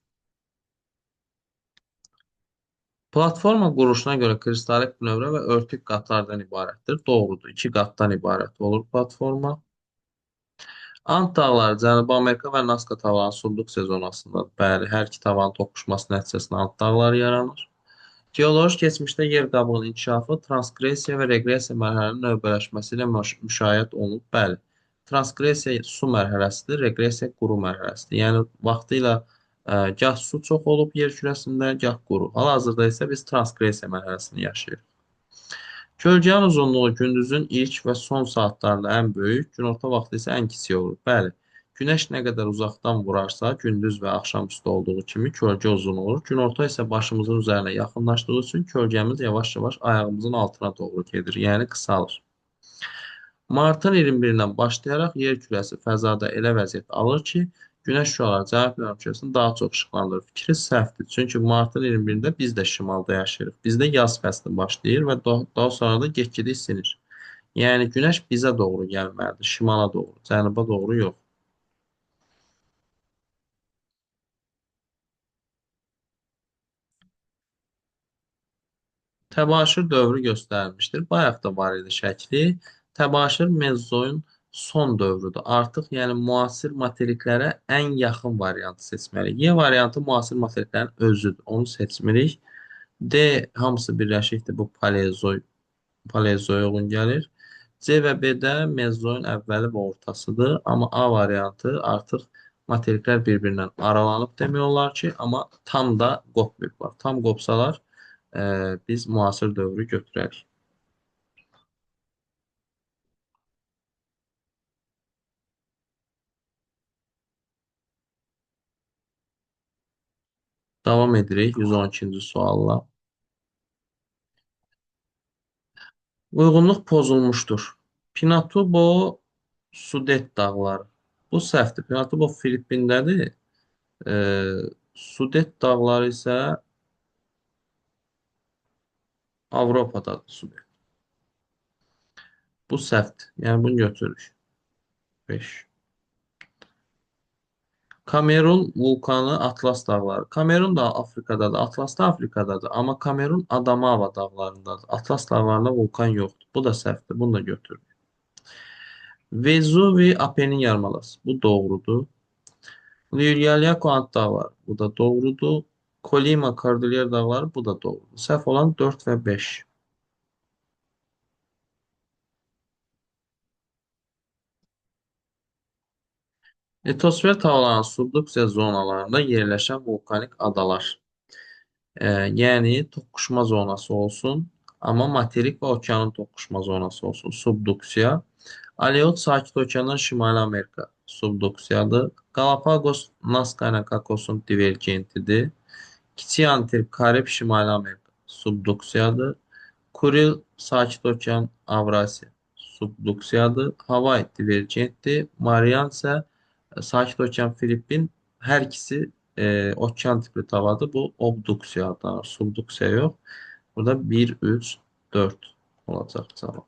Platforma quruluşuna görə kristalik bünövrə və örtük qatlardan ibarətdir. Doğrudur. 2 qatdan ibarət olur platforma. Ant dağları Cənubi Amerika və Nazca tavanın subduksiya zonasındadır. Bəli, hər iki tavanın toqquşması nəticəsində Ant dağları yaranır. Geoloji keçmişdə yer qabığının inkişafı transqressiya və reqressiya mərhələlərinin növbələşməsi ilə müşahidə olunub. Bəli, transqressiya su mərhələsidir, reqressiya quru mərhələsidir. Yəni vaxtilə gah su çox olub yer kürəsində, gah quru. Hal-hazırda isə biz transqressiya mərhələsini yaşayırıq. Kölgənin uzunluğu gündüzün ilk və son saatlarında ən böyük, günorta vaxtı isə ən kiçik olur. Bəli, günəş nə qədər uzaqdan vurarsa, gündüz və axşamüstü olduğu kimi kölgə uzun olur. Günorta isə başımızın üzərinə yaxınlaşdığı üçün kölgəmiz yavaş-yavaş ayağımızın altına doğru gedir, yəni qısalır. Martın 21-dən başlayaraq yer kürəsi fəzada elə vəziyyət alır ki, günəş şüaları cənub yarımkürəsini daha çox işıqlandırır. Fikri səhvdir. Çünki martın 21-də biz də şimalda yaşayırıq. Bizdə yaz fəsli başlayır və daha sonra da get-gedə isinir. Yəni günəş bizə doğru gəlməlidir, şimala doğru, cənuba doğru yox. Təbaşir dövrü göstərilmişdir. Bayaq da var idi şəkli. Təbaşir mezozoyun son dövrüdür. Artıq yəni müasir materiklərə ən yaxın variantı seçməliyik. Y variantı müasir materiklərin özüdür. Onu seçmirik. D hamısı birləşikdir. Bu paleozoya uyğun gəlir. C və B də mezozoyun əvvəli və ortasıdır. Amma A variantı artıq materiklər bir-birindən aralanıb demək olar ki, amma tam da qopmayıblar. Tam qopsalar biz müasir dövrü götürərik. Davam edirik 112-ci sualla. Uyğunluq pozulmuşdur. Pinatubo Sudet dağları. Bu səhvdir. Pinatubo Filippindədir. E, Sudet dağları isə Avropadadır. Sudet. Bu səhvdir. Yəni bunu götürürük. 5. Kamerun vulkanı Atlas dağları. Kamerun da Afrikadadır. Atlas da Afrikadadır. Amma Kamerun Adamava dağlarındadır. Atlas dağlarında vulkan yoxdur. Bu da səhvdir. Bunu da götürürük. Vezuvi Apenin yarımadası. Bu doğrudur. Lilialyako Ant dağları. Bu da doğrudur. Kolima Kordilyer dağları. Bu da doğrudur. Səhv olan 4 və 5. Litosfer tavalarının subduksiya zonalarında yerləşən vulkanik adalar. Yəni toqquşma zonası olsun, amma materik və okeanın toqquşma zonası olsun. Subduksiya. Aleut Sakit Okeanın Şimali Amerika subduksiyadır. Galapagos Naskanakosun divergentidir. Kiçik Antil Karib Şimali Amerika subduksiyadır. Kuril Sakit Okean Avrasiya subduksiyadır. Havay divergentdir. Marian isə Sakit Okean Filippin hər ikisi okean tipli tavadır. Bu obduksiyadır, subduksiya yox. Burada 1, 3, 4 olacaq cavab.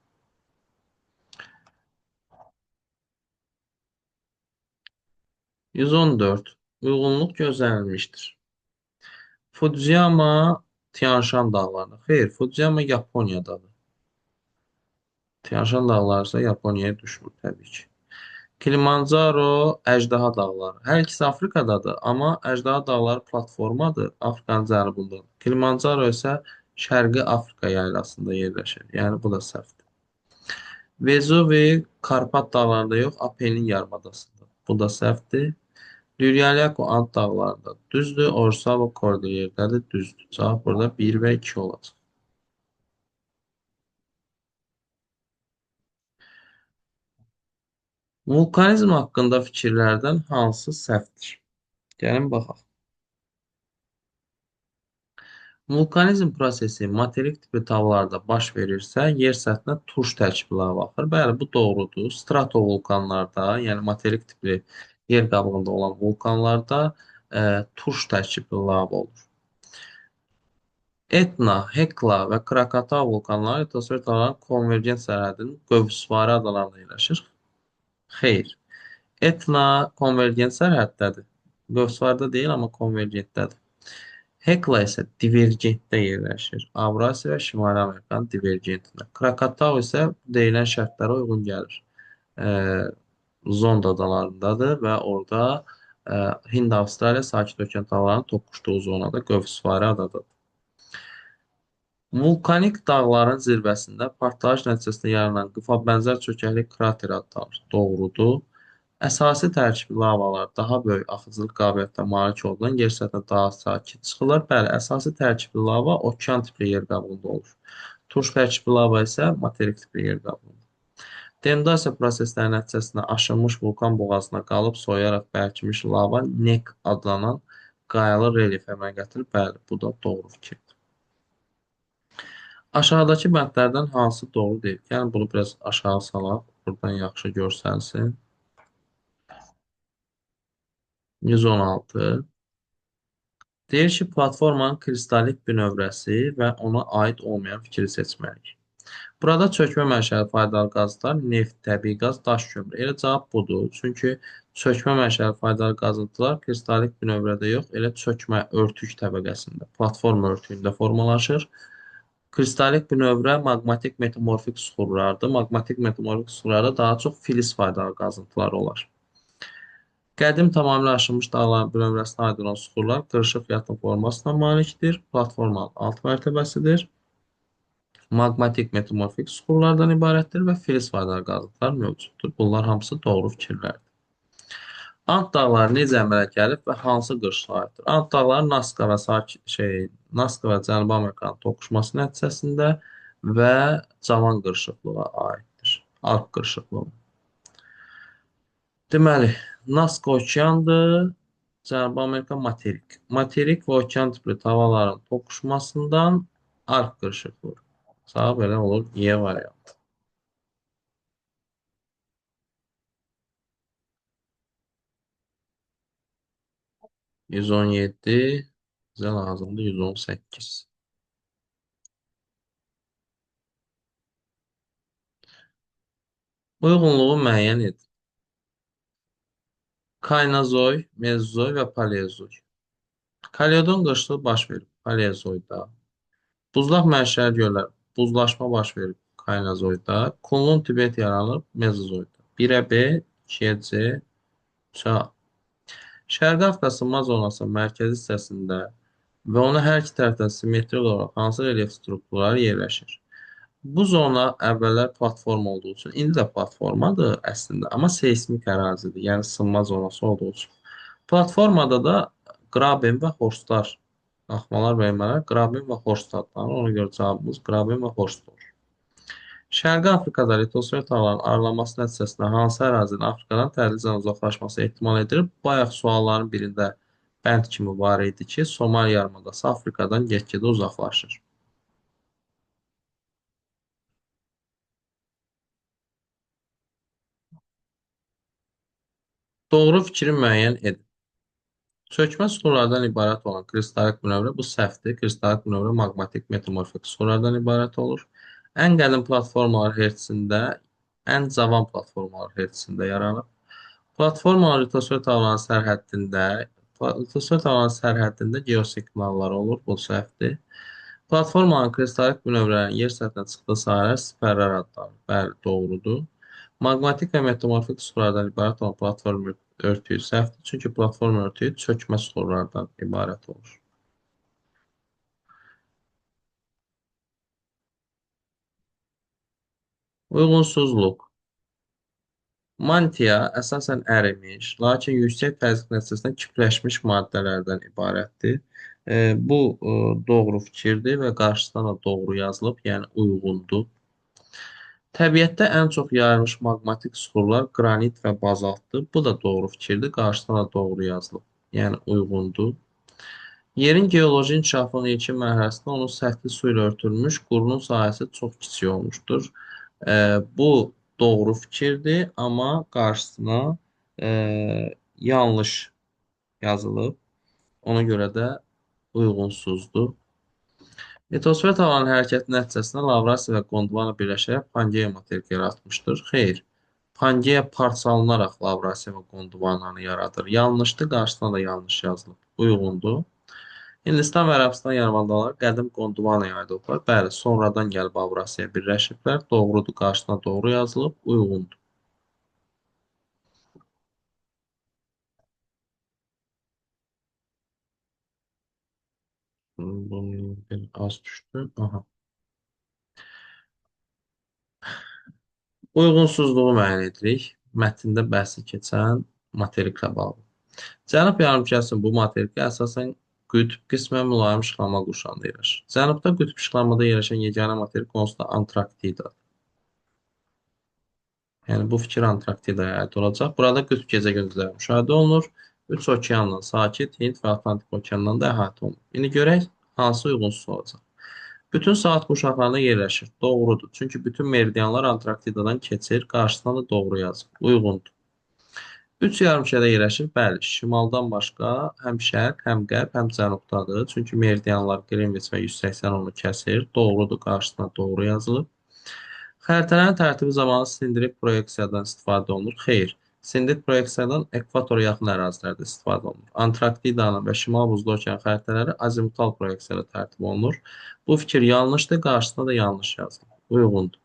114. Uyğunluq gözlənilmişdir. Fujiyama Tianshan dağlarıdır. Xeyr, Fujiyama Yaponiyadadır. Tianshan dağları isə Yaponiyaya düşmür təbii ki. Kilimanjaro Əjdaha dağları. Hər ikisi Afrikadadır, amma Əjdaha dağları platformadır, Afrikanın cənubundadır. Kilimanjaro isə Şərqi Afrika yaylasında yerləşir. Yəni bu da səhvdir. Vezuvi Karpat dağlarında yox, Apennin yarımadasında. Bu da səhvdir. Düryalako Ant dağlarında düzdür. Orsavo Kordilyeridədir, düzdür. Cavab burada 1 və 2 olacaq. Vulkanizm haqqında fikirlərdən hansı səhvdir? Gəlin baxaq. Vulkanizm prosesi materik tipli tavlarda baş verirsə, yer səthinə turş tərkibli lava axır. Bəli, bu doğrudur. Stratovulkanlarda, yəni materik tipli yer qabığında olan vulkanlarda turş tərkibli lava olur. Etna, Hekla və Krakatau vulkanları litosfer dağların konvergent sərhədinin qövsvarı adalarında yerləşir. Xeyr. Etna konvergent sərhəddədir. Qövsvarda deyil, amma konvergentdədir. Hekla isə divergentdə yerləşir. Avrasiya və Şimali Amerikanın divergentində. Krakatau isə deyilən şərtlərə uyğun gəlir. E, Zond adalarındadır və orada Hind-Avstraliya Sakit Okean dağlarının toqquşduğu zonada qövsvarı adadır. Vulkanik dağların zirvəsində partlayış nəticəsində yaranan qıfa bənzər çökəkli krater adlanır. Doğrudur. Əsasi tərkibli lavalar daha böyük axıcılıq qabiliyyətinə malik olduğundan yer səthinə daha sakit çıxırlar. Bəli, əsasi tərkibli lava okean tipli yer qabığında olur. Turş tərkibli lava isə materik tipli yer qabığında. Denudasiya prosesləri nəticəsində aşınmış vulkan boğazına qalıb soyuyaraq bərkimiş lava nek adlanan qayalı relyef əmələ gətirir. Bəli, bu da doğru fikirdir. Aşağıdakı bəndlərdən hansı doğru deyil? Yəni bunu biraz aşağı salaq. Buradan yaxşı görsənsin. 116. Deyir ki, platformanın kristalik bünövrəsi və ona aid olmayan fikri seçməliyik. Burada çökmə mənşəli faydalı qazıntılar neft, təbii qaz, daş kömürü. Elə cavab budur. Çünki çökmə mənşəli faydalı qazıntılar kristalik bünövrədə yox, elə çökmə örtük təbəqəsində, platform örtüyündə formalaşır. Kristalik bünövrə maqmatik metamorfik suxurlardır. Maqmatik metamorfik suxurlarda daha çox filiz faydalı qazıntılar olar. Qədim tamamilə aşınmış dağların bünövrəsinə aid olan suxurlar qırışıq yatın formasına malikdir. Platformanın alt mərtəbəsidir. Maqmatik metamorfik suxurlardan ibarətdir və filiz faydalı qazıntılar mövcuddur. Bunlar hamısı doğru fikirlərdir. Ant dağları necə əmələ gəlib və hansı qırışıqlara aiddir? Ant dağları Naska və Cənubi Amerikanın toqquşması nəticəsində və cavan qırışıqlığa aiddir. Alp qırışıqlığı. Deməli, Naska okeandır, Cənubi Amerika materik. Materik və okean tipli havaların toqquşmasından alp qırışıqlığı. Cavab elə olur, Y variantı. 117, bizə lazımdır 118. Uyğunluğu müəyyən edin. Kaynazoy, Mezozoy və Paleozoy. Kaledon qırışığı baş verir Paleozoyda. Buzlaq mənşəli göllər buzlaşma baş verir Kaynazoyda. Kunlun Tibet yaranır Mezozoyda. 1-ə B, 2-yə C, 3-ə A. Şərqi Afrika sınma zonasının mərkəzi hissəsində və ona hər iki tərəfdən simmetrik olaraq hansı relyef strukturları yerləşir? Bu zona əvvəllər platform olduğu üçün, indi də platformadır əslində, amma seismik ərazidir, yəni sınma zonası olduğu üçün. Platformada da qraben və horstlar, axmalar və enmələr qraben və horst adlanır. Ona görə cavabımız qraben və horst olur. Şərqi Afrikada litosfer tağlarının arılanması nəticəsində hansı ərazinin Afrikadan tədricən uzaqlaşması ehtimal edilir? Bayaq sualların birində bənd kimi var idi ki, Somali yarımadası Afrikadan get-gedə uzaqlaşır. Doğru fikri müəyyən edin. Çökmə suxurlardan ibarət olan kristalik bünövrə bu səhvdir. Kristalik bünövrə maqmatik metamorfik suxurlardan ibarət olur. Ən qədim platformalar hertzində, ən cavan platformalar hertzində yaranıb. Platformalar litosfer tavanın sərhəddində, litosfer tavanın sərhəddində geosiqnallar olur. Bu səhvdir. Platformanın kristalik bünövrələrin yer səthinə çıxdığı sahələr siperlər adlanır. Bəli, doğrudur. Maqmatik və metamorfik suxurlardan ibarət olan platform örtüyü səhvdir. Çünki platform örtüyü çökmə suxurlardan ibarət olur. Uyğunsuzluq. Mantia əsasən ərimiş, lakin yüksək təzyiq nəticəsində kipləşmiş maddələrdən ibarətdir. Bu doğru fikirdir və qarşısına da doğru yazılıb, yəni uyğundur. Təbiətdə ən çox yayılmış maqmatik suxurlar qranit və bazaltdır. Bu da doğru fikirdir, qarşısına da doğru yazılıb, yəni uyğundur. Yerin geoloji inkişafının ilkin mərhələsində onun səthi su ilə örtülmüş qurunun sahəsi çox kiçik olmuşdur. Bu doğru fikirdir, amma qarşısına e, yanlış yazılıb. Ona görə də uyğunsuzdur. Litosfer tavanın hərəkəti nəticəsində Lavrasiya və Gondwana birləşərək Pangeya materik yaratmışdır. Xeyr, Pangeya parçalanaraq Lavrasiya və Gondwananı yaradır. Yanlışdır, qarşısına da yanlış yazılıb. Uyğundur. Hindistan və Ərəbistan yarımadalları qədim Gondvanaya aid olublar. Bəli, sonradan gəlib Avrasiyaya birləşiblər. Doğrudur, qarşısına doğru yazılıb, uyğundur. Bunun bir az düşdü. Aha. Uyğunsuzluğu müəyyən edirik. Mətndə bəhsi keçən materiklə bağlı. Cənub yarımkərəsinin bu materikə əsasən qütb qismən mülayim işıqlama qurşağında yerləşir. Cənubda qütb işıqlamada yerləşən yeganə materik onsuz da Antarktida. Yəni bu fikir Antarktidaya aid olacaq. Burada qütb gecə-gündüzləri müşahidə olunur. Üç okeanla sakit, Hind və Atlantik okeanından da əhatə olunur. İndi görək hansı uyğunsuz olacaq. Bütün saat qurşaqlarında yerləşir. Doğrudur. Çünki bütün meridianlar Antarktidadan keçir. Qarşısına da doğru yazır. Uyğundur. Üç yarımkərədə yerləşir. Bəli, şimaldan başqa həm şərq, həm qərb, həm cənubdadır. Çünki meridianlar Qrinviç və 180 onu kəsir. Doğrudur. Qarşısına doğru yazılıb. Xəritələrin tərtibi zamanı sindirik proyeksiyadan istifadə olunur. Xeyr, sindirik proyeksiyadan ekvatora yaxın ərazilərdə istifadə olunur. Antarktidanın və Şimal Buzlu okean xəritələri azimutal proyeksiyada tərtib olunur. Bu fikir yanlışdır, qarşısında da yanlış yazılır. Uyğundur.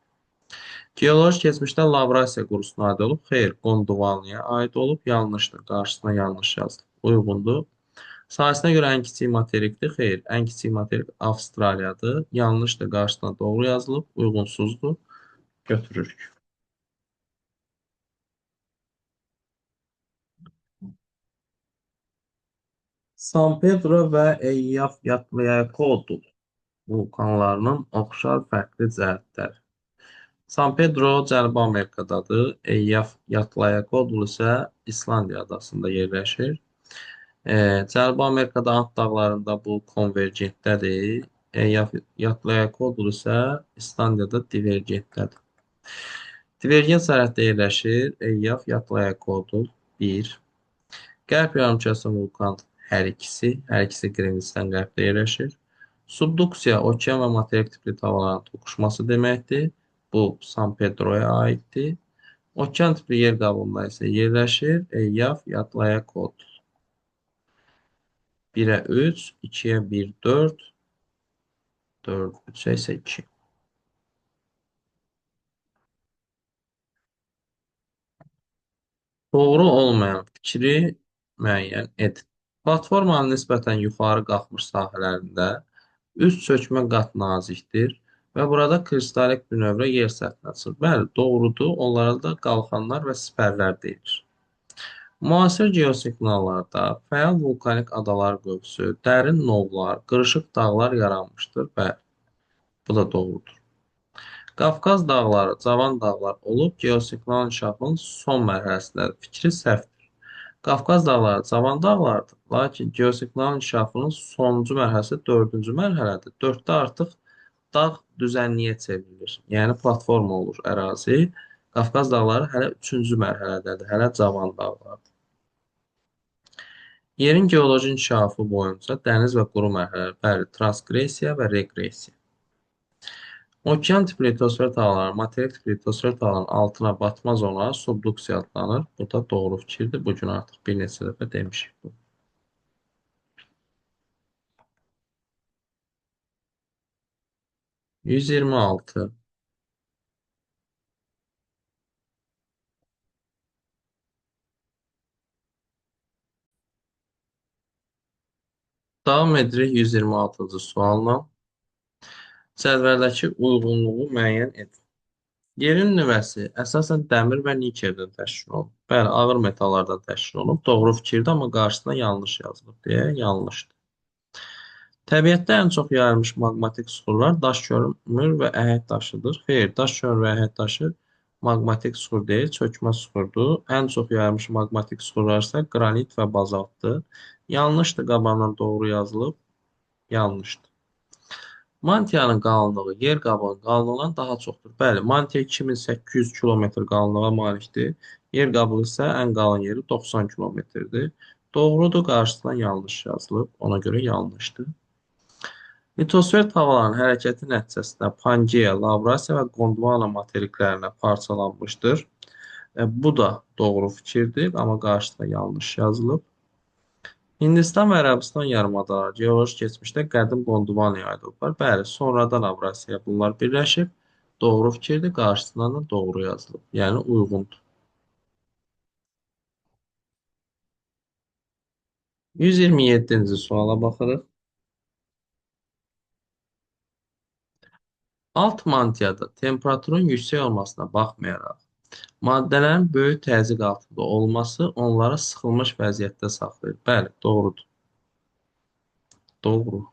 Geoloji keçmişdə Lavrasiya qurusuna aid olub. Xeyr, Gondvanaya aid olub. Yanlışdır, qarşısına yanlış yazılır. Uyğundur. Sahəsinə görə ən kiçik materikdir. Xeyr, ən kiçik materik Avstraliyadır. Yanlışdır, qarşısına doğru yazılıb. Uyğunsuzdur. Götürürük. San Pedro və Eyjafjallajökull vulkanlarının oxşar fərqli cəhətləri. San Pedro Cənubi Amerikadadır. Eyjafjallajökull isə İslandiya adasında yerləşir. Cənubi Amerikada Ant dağlarında bu konvergentdədir. Eyjafjallajökull isə İslandiyada divergentdədir. Divergent sərhəddə yerləşir. Eyjafjallajökull 1. Qərb yarımkürəsinin vulkan hər ikisi Qrinvisdən qərbdə yerləşir. Subduksiya okean və materik tipli havaların toqquşması deməkdir. Bu San Pedroya aiddir. Okean tipli yer qabığında isə yerləşir. Eyyaf, Yatlaya kod. 1-ə 3, 2-yə 1, 4, 4, 3-ə isə 2. Doğru olmayan fikri müəyyən edin. Platformanın nisbətən yuxarı qalxmış sahələrində üst çökmə qat nazikdir və burada kristalik bünövrə yer səthinə çıxır. Bəli, doğrudur. Onlara da qalxanlar və sipərlər deyilir. Müasir geosiqnallarda fəal vulkanik adalar qövsü, dərin novlar, qırışıq dağlar yaranmışdır. Bəli, bu da doğrudur. Qafqaz dağları, cavan dağlar olub geosiqnal inkişafının son mərhələsindədir. Fikri səhvdir. Qafqaz dağları cavan dağlardır, lakin geosiqnal inkişafının sonuncu mərhələsi dördüncü mərhələdir. Dörddə artıq dağ düzənliyə çevrilir. Yəni platforma olur ərazi. Qafqaz dağları hələ üçüncü mərhələdədir, hələ cavan dağlardır. Yerin geoloji inkişafı boyunca dəniz və quru mərhələlər, bəli, transqressiya və reqressiya. Okean tipli litosfer dağların, materik tipli litosfer dağların altına batma zonaları subduksiya adlanır. Bu da doğru fikirdir. Bugün artıq bir neçə dəfə demişik bu. 126. Davam edirik 126-cı sualla. Cədvəldəki uyğunluğu müəyyən et. Yerin nüvəsi əsasən dəmir və nikeldən təşkil olunub. Bəli, ağır metallardan təşkil olunub. Doğru fikirdir, amma qarşısına yanlış yazılıb deyə yanlışdır. Təbiətdə ən çox yayılmış maqmatik suxurlar daş kömür və əhəng daşıdır. Xeyr, daş kömür və əhəng daşı maqmatik suxur deyil, çökmə suxurdur. Ən çox yayılmış maqmatik suxurlar isə qranit və bazaltdır. Yanlışdır, qabağından doğru yazılıb. Yanlışdır. Mantiyanın qalınlığı yer qabığının qalınlığından daha çoxdur. Bəli, mantiya 2800 kilometr qalınlığa malikdir. Yer qabığı isə ən qalın yeri 90 kilometrdir. Doğrudur, qarşısına yanlış yazılıb. Ona görə yanlışdır. Litosfer havaların hərəkəti nəticəsində Pangeya, Lavrasiya və Gondwana materiklərinə parçalanmışdır. Bu da doğru fikirdir, amma qarşısında yanlış yazılıb. Hindistan və Ərəbistan yarımadaları geoloji keçmişdə qədim Gondvanaya aid olublar. Bəli, sonradan Avrasiyaya bunlar birləşib. Doğru fikirdir, qarşısından da doğru yazılıb. Yəni uyğundur. 127-ci suala baxırıq. Alt mantiyada temperaturun yüksək olmasına baxmayaraq, maddələrin böyük təzyiq altında olması onları sıxılmış vəziyyətdə saxlayır. Bəli, doğrudur. Doğru.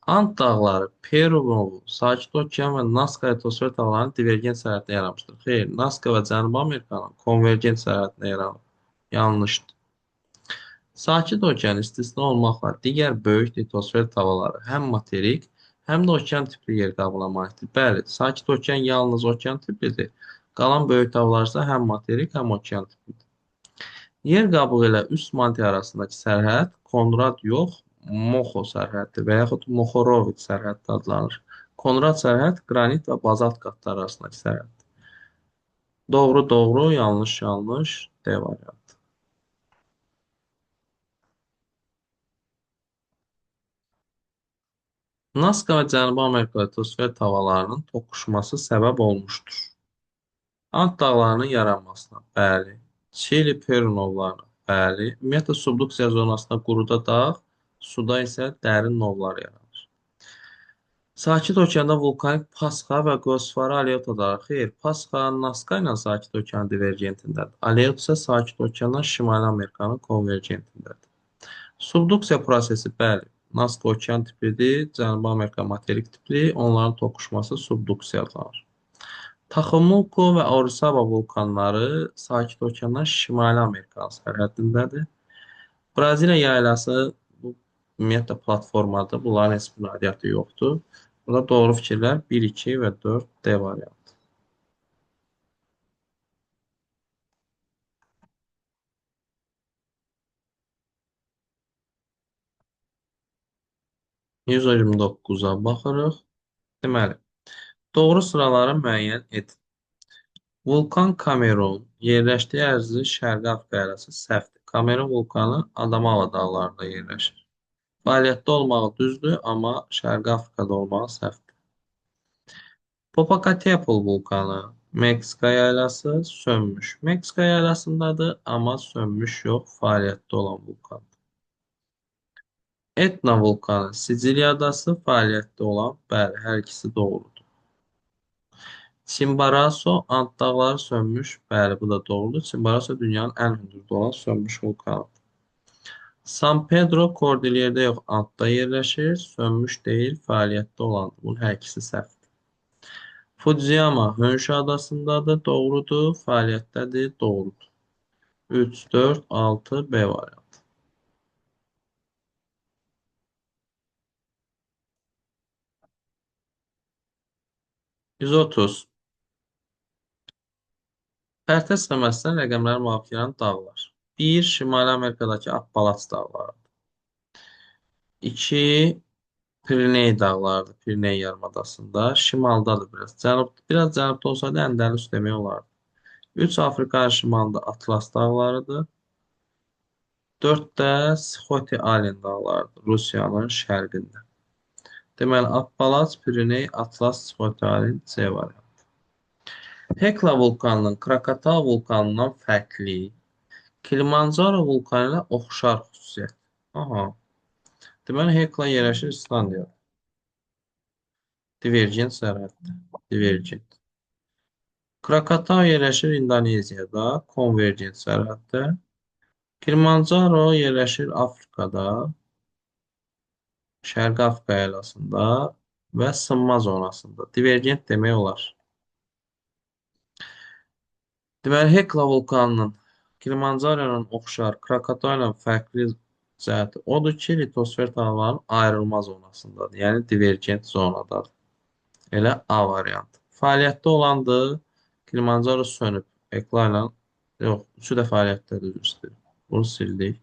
Ant dağları, Peru, Sakit Okean və Naska litosfer dağlarının divergent sərhədində yaranmışdır. Xeyr, Naska və Cənubi Amerikanın konvergent sərhədində yaranıb. Yanlışdır. Sakit Okean istisna olmaqla digər böyük litosfer tavaları həm materik, həm də okean tipli yer qabına malikdir. Bəli, Sakit Okean yalnız okean tiplidir. Qalan böyük tavalar isə həm materik, həm okean tiplidir. Yer qabığı ilə üst mantia arasındakı sərhəd Konrad yox, Moxo sərhəddir və yaxud Moxoroviç sərhəddi adlanır. Konrad sərhəd qranit və bazalt qatları arasındakı sərhəddir. Doğru, doğru, yanlış, yanlış. D variantı. Naska və Cənubi Amerika litosfer tavalarının toqquşması səbəb olmuşdur. Ant dağlarının yaranmasına, bəli. Çili Perunovlarına, bəli. Ümumiyyətlə subduksiya zonasında quruda dağ, suda isə dərin novlar yaranır. Sakit Okeanda vulkanik Pasxa və Qosfora Aleyot adaları. Xeyr, Pasxa Naska ilə Sakit Okean divergentindədir. Aleyot isə Sakit Okeandan Şimali Amerikanın konvergentindədir. Subduksiya prosesi, bəli, Naska okean tipidir, Cənubi Amerika materik tipli, onların toqquşması subduksiya adlanır. Taxomulko və Orizaba vulkanları Sakit Okeandan Şimali Amerikanın sərhəddindədir. Braziliya yaylası bu ümumiyyətlə platformadır. Bunların heç bir aidiyyatı yoxdur. Burada doğru fikirlər 1, 2 və 4 D variantı. 129-a baxırıq. Deməli, doğru sıraları müəyyən et. Vulkan Kamerun yerləşdiyi ərazi Şərqi Afrika ərazisi səhvdir. Kamerun vulkanı Adamawa dağlarında yerləşir. Fəaliyyətdə olmağı düzdür, amma Şərqi Afrikada olmağı səhvdir. Popocatépetl vulkanı Meksika yaylası sönmüş. Meksika yaylasındadır, amma sönmüş yox, fəaliyyətdə olan vulkandır. Etna vulkanı Siciliya adası fəaliyyətdə olan, bəli, hər ikisi doğrudur. Chimborazo Ant dağları sönmüş. Bəli, bu da doğrudur. Chimborazo dünyanın ən hündürdə olan sönmüş vulkanıdır. San Pedro Kordilyerdə yox, Antda yerləşir. Sönmüş deyil, fəaliyyətdə olandır. Bunun hər ikisi səhvdir. Fujiyama Honshu adasındadır. Doğrudur. Fəaliyyətdədir. Doğrudur. 3, 4, 6 B variantı. 130. Pərtə sıramasından rəqəmləri müvafiq gələn dağlar. Bir, Şimali Amerikadakı Appalaç dağları. İki, Piriney dağlarıdır. Piriney yarımadasında. Şimaldadır biraz. Biraz cənubda olsaydı Əndəlüs demək olardı. 3, Afrikanın şimalında Atlas dağlarıdır. 4 də Sxoti Alen dağlarıdır. Rusiyanın şərqində. Deməli, Appalaç, Piriney, Atlas, Sxoti Alen C variantı. Hekla vulkanının Krakatau vulkanından fərqli Kilimanjaro vulkanı ilə oxşar xüsusiyyət. Aha. Deməli, Hekla yerləşir İslandiyada. Divergent sərhəddə. Divergent. Krakatau yerləşir İndoneziyada. Konvergent sərhəddə. Kilimanjaro yerləşir Afrikada. Şərqi Afrika əyalasında və sınma zonasında. Divergent demək olar. Deməli, Hekla vulkanının Kilimanjaro'nun oxşar Krakatoa ilə fərqli cəhəti odur ki, litosfer dağlarının ayrılma zonasındadır. Yəni divergent zonadadır. Elə A variantı. Fəaliyyətdə olandır. Kilimanjaro sönüb. Hekla ilə yox, üçü də fəaliyyətdədir üzr istəyirəm. Bunu sildik.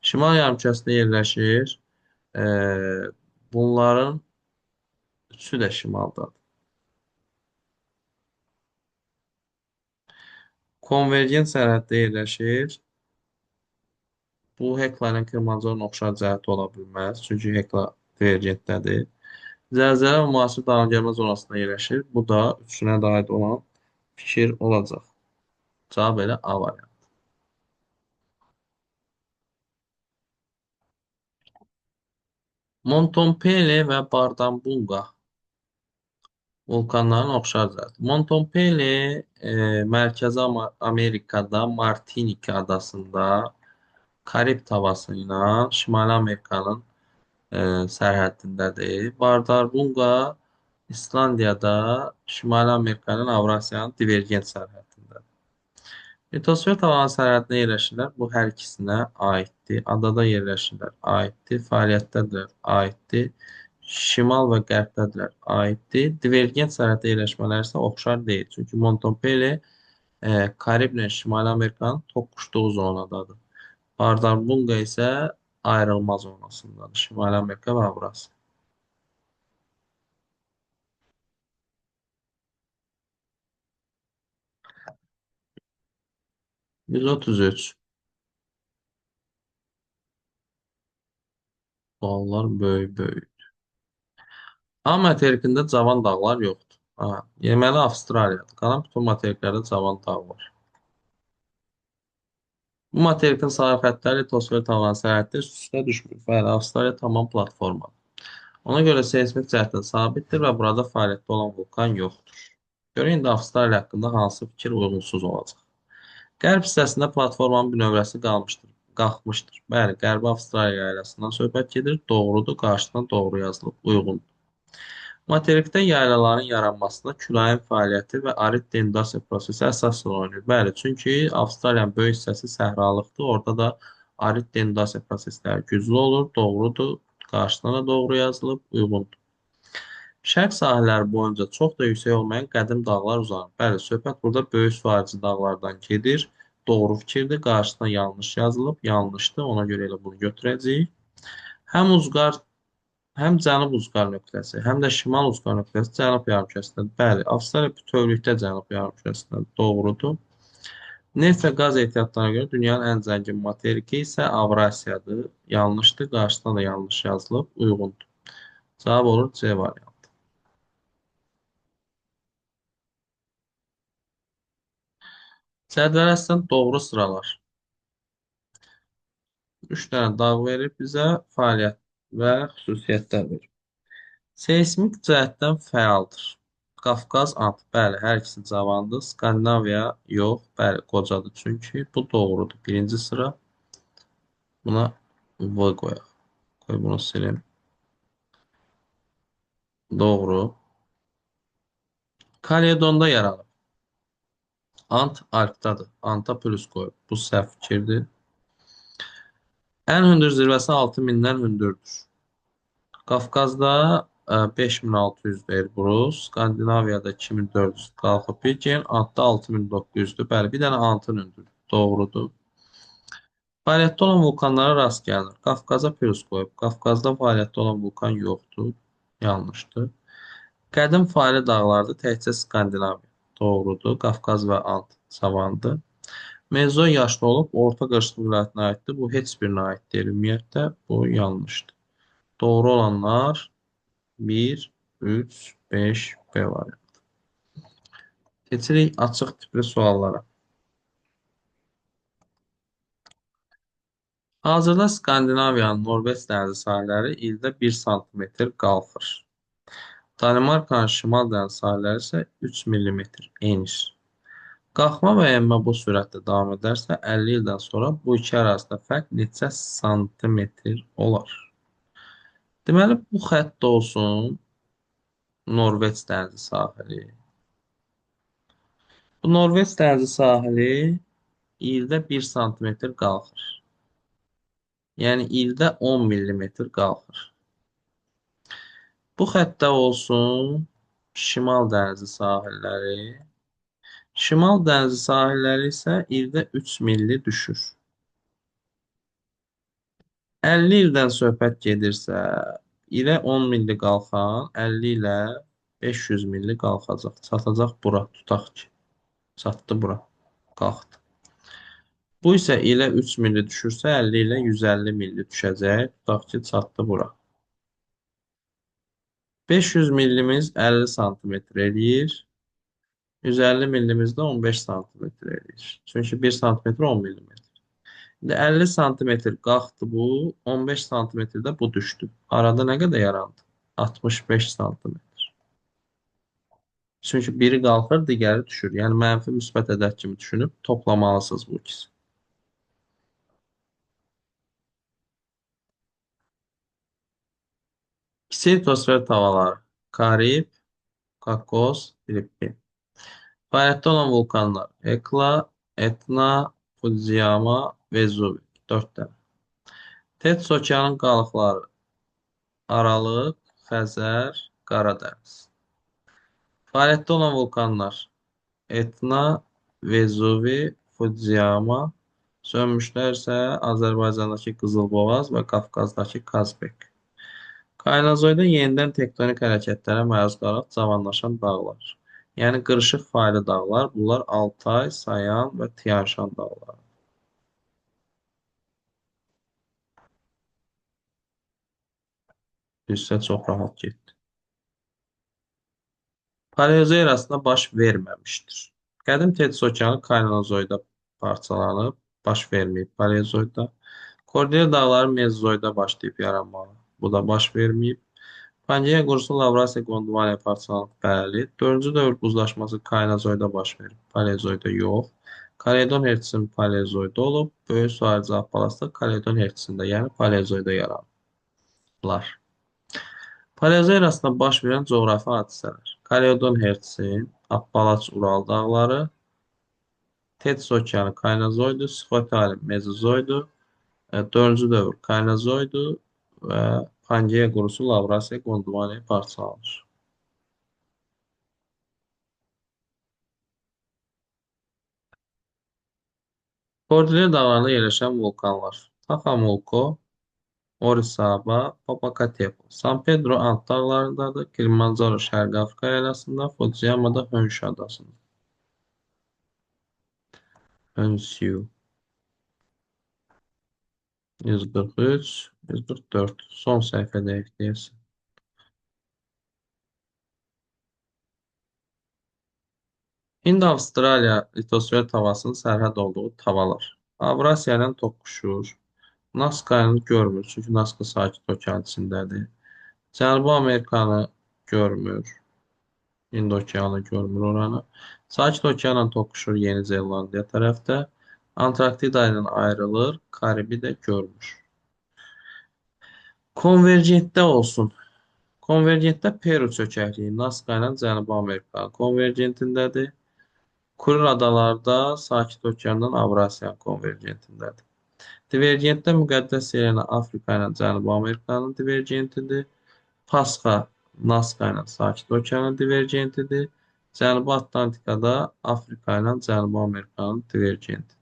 Şimal yarımkürəsində yerləşir. Bunların üçü də şimaldadır. Konvergent sərhəddə yerləşir. Bu Hekla ilə Kilimanjaro'nun oxşar cəhəti ola bilməz. Çünki Hekla divergentdədir. Zəlzələ və müasir dağıntı zonasında yerləşir. Bu da üçünə də aid olan fikir olacaq. Cavab elə A variantı. Montompele və Bardambunga vulkanların oxşar cəhəti. Montompele Mərkəzi Amerikada Martinika adasında Karib tavası ilə Şimali Amerikanın sərhəddindədir. Bardarbunqa İslandiyada Şimali Amerikanın Avrasiyanın divergent sərhəddindədir. Litosfer tavanı sərhəddində yerləşirlər. Bu hər ikisinə aiddir. Adada yerləşirlər. Aiddir. Fəaliyyətdədirlər. Aiddir. Şimal və qərbdədirlər. Aiddir. Divergent sərhəddə yerləşmələri isə oxşar deyil. Çünki Montompele Kariblə Şimali Amerikanın toqquşduğu zonadadır. Bardarbunqa isə ayrılma zonasındadır. Şimali Amerika və Avrasiya. 133. Dağlar böyük böyük. A materikində cavan dağlar yoxdur. Ha, yeməli Avstraliyadır. Qalan bütün materiklərdə cavan dağ var. Bu materikin sahil xəttləri litosfer tavanı sərhəddə üst-üstə düşmür. Bəli, Avstraliya tamam platformadır. Ona görə seysmik cəhətdən sabitdir və burada fəaliyyətdə olan vulkan yoxdur. Görək indi Avstraliya haqqında hansı fikir uyğunsuz olacaq. Qərb hissəsində platformanın bünövrəsi qalxmışdır. Bəli, Qərbi Avstraliya yaylasından söhbət gedir. Doğrudur, qarşıdan doğru yazılıb, uyğundur. Materikdə yaylaların yaranmasında küləyin fəaliyyəti və arid dendasiya prosesi əsas rol oynayır. Bəli, çünki Avstraliyanın böyük hissəsi səhralıqdır. Orada da arid dendasiya prosesləri güclü olur. Doğrudur, qarşısına da doğru yazılıb, uyğundur. Şərq sahilləri boyunca çox da yüksək olmayan qədim dağlar uzanır. Bəli, söhbət burada böyük suvarıcı dağlardan gedir. Doğru fikirdir. Qarşısına yanlış yazılıb, yanlışdır. Ona görə elə bunu götürəcəyik. Həm uzqar Həm cənub uzqar nöqtəsi, həm də şimal uzqar nöqtəsi cənub yarımkürəsindədir. Bəli, Avstraliya bütövlükdə cənub yarımkürəsindədir. Doğrudur. Neft və qaz ehtiyatlarına görə dünyanın ən zəngin materiki isə Avrasiyadır. Yanlışdır, qarşısına da yanlış yazılıb, uyğundur. Cavab olur C variantı. Cədvəl əslən doğru sıralar. 3 dənə dağ verir bizə, fəaliyyət və xüsusiyyətlər verir. Seysmik cəhətdən fəaldır. Qafqaz ant. Bəli, hər ikisi cavandır. Skandinaviya yox. Bəli, qocadır. Çünki bu doğrudur. Birinci sıra. Buna V qoyaq. Qoy bunu silim. Doğru. Kaledonda yaranıb. Ant Arkdadır. Anta plus qoyub. Bu səhv fikirdir. Ən hündür zirvəsi 6000-dən hündürdür. Qafqazda 5600 Elbrus, Skandinaviyada 2400 qalxıb Pekin, Antda 6900-dür. Bəli, bir dənə Antın hündür. Doğrudur. Fəaliyyətdə olan vulkanlara rast gəlinir. Qafqaza periskop. Qafqazda fəaliyyətdə olan vulkan yoxdur. Yanlışdır. Qədim faylı dağlarda təkcə Skandinaviya. Doğrudur. Qafqaz və Ant savandır. Mezoy yaşlı olub, Orta Qırışıq vilayətinə aiddir. Bu heç birinə aid deyil ümumiyyətlə. Bu yanlışdır. Doğru olanlar 1, 3, 5 B variantı. Keçirik açıq tipli suallara. Hazırda Skandinaviyanın Norveç dənizi sahilləri ildə 1 sm qalxır. Danimarkanın şimal dəniz sahilləri isə 3 mm enir. Qalxma və enmə bu sürətdə davam edərsə, 50 ildən sonra bu iki arasında fərq neçə santimetr olar? Deməli, bu xətt olsun Norveç dənizi sahili. Bu Norveç dənizi sahili ildə 1 sm qalxır. Yəni ildə 10 mm qalxır. Bu xəttdə olsun Şimal dənizi sahilləri. Şimal dənizi sahilləri isə ildə 3 milli düşür. 50 ildən söhbət gedirsə, ilə 10 milli qalxan 50 ilə 500 milli qalxacaq. Çatacaq bura, tutaq ki. Çatdı bura. Qalxdı. Bu isə ilə 3 milli düşürsə 50 ilə 150 milli düşəcək. Tutaq ki, çatdı bura. 500 millimiz 50 santimetr eləyir. 150 millimiz də 15 santimetr eləyir. Çünki 1 santimetr 10 millimetr. İndi 50 santimetr qalxdı bu, 15 santimetr də bu düşdü. Arada nə qədər yarandı? 65 santimetr. Çünki biri qalxır, digəri düşür. Yəni mənfi müsbət ədəd kimi düşünüb toplamalısınız bu ikisi. Kiçik litosfer tavalar, Karib, Kakos, Filippin. Fəaliyyətdə olan vulkanlar, Hekla, Etna, Fudziyama, Vezuvi. 4 dənə. Tets okeanın qalıqları, Aralıq, Xəzər, Qaradəniz. Fəaliyyətdə olan vulkanlar, Etna, Vezuvi, Fudziyama. Sönmüşlər isə Azərbaycandakı Qızılboğaz və Qafqazdakı Kazbek. Kaynazoyda yenidən tektonik hərəkətlərə məruz qalaraq cavanlaşan dağlar. Yəni qırışıq faylı dağlar, bunlar Altay, Sayan və Tianşan dağları. Düzsə çox rahat getdi. Paleozoy erasında baş verməmişdir. Qədim Tets okeanı Kaynazoyda parçalanıb, baş verməyib Paleozoyda. Kordilyer dağları Mezozoyda başlayıb yaranmağa. Bu da baş verməyib. Pangeya qurusu Lavrasiya Gondvaniya parçalanıb, bəli. 4-cü dövr buzlaşması Kaynazoyda baş verib, Paleozoyda yox. Kaledon Hertsinin Paleozoyda olub, böyük su ayrıcı Appalasda Kaledon Hertsində, yəni Paleozoyda yaranıblar. Paleozoy erasında baş verən coğrafi hadisələr. Kaledon Hertsin, Appalaç Ural dağları, Tets okeanı Kaynazoydu, Sxotali Mezozoydu, 4-cü dövr Kaynazoydu və Pangeya qurusu Lavrasiya Gondvaniya parçalanır. Kordilyer dağlarında yerləşən vulkanlar. Taxamulko, Orizaba, Popocatépetl. San Pedro Ant dağlarındadır. Kilimanjaro Şərqi Afrika əyalasında, Fudziyama da Honshu adasında. Honshu. 143, 144. Son səhifədəyik deyəsən. Hind-Avstraliya litosfer tavasının sərhəd olduğu tavalar. Avrasiya ilə toqquşur. Naska'nı görmür, çünki Naska Sakit Okean içindədir. Cənubi Amerikanı görmür. Hind okeanı görmür oranı. Sakit Okeanla toqquşur Yeni Zelandiya tərəfdə. Antarktida ilə ayrılır, Karibi də görmür. Konvergentdə olsun. Konvergentdə Peru çökəkliyi Naska ilə Cənubi Amerikanın konvergentindədir. Kuril adalarda Sakit Okeandan Avrasiyanın konvergentindədir. Divergentdə müqəddəs Selena Afrika ilə Cənubi Amerikanın divergentidir. Pasxa Naska ilə Sakit Okeanın divergentidir. Cənubi Atlantikada Afrika ilə Cənubi Amerikanın divergentidir.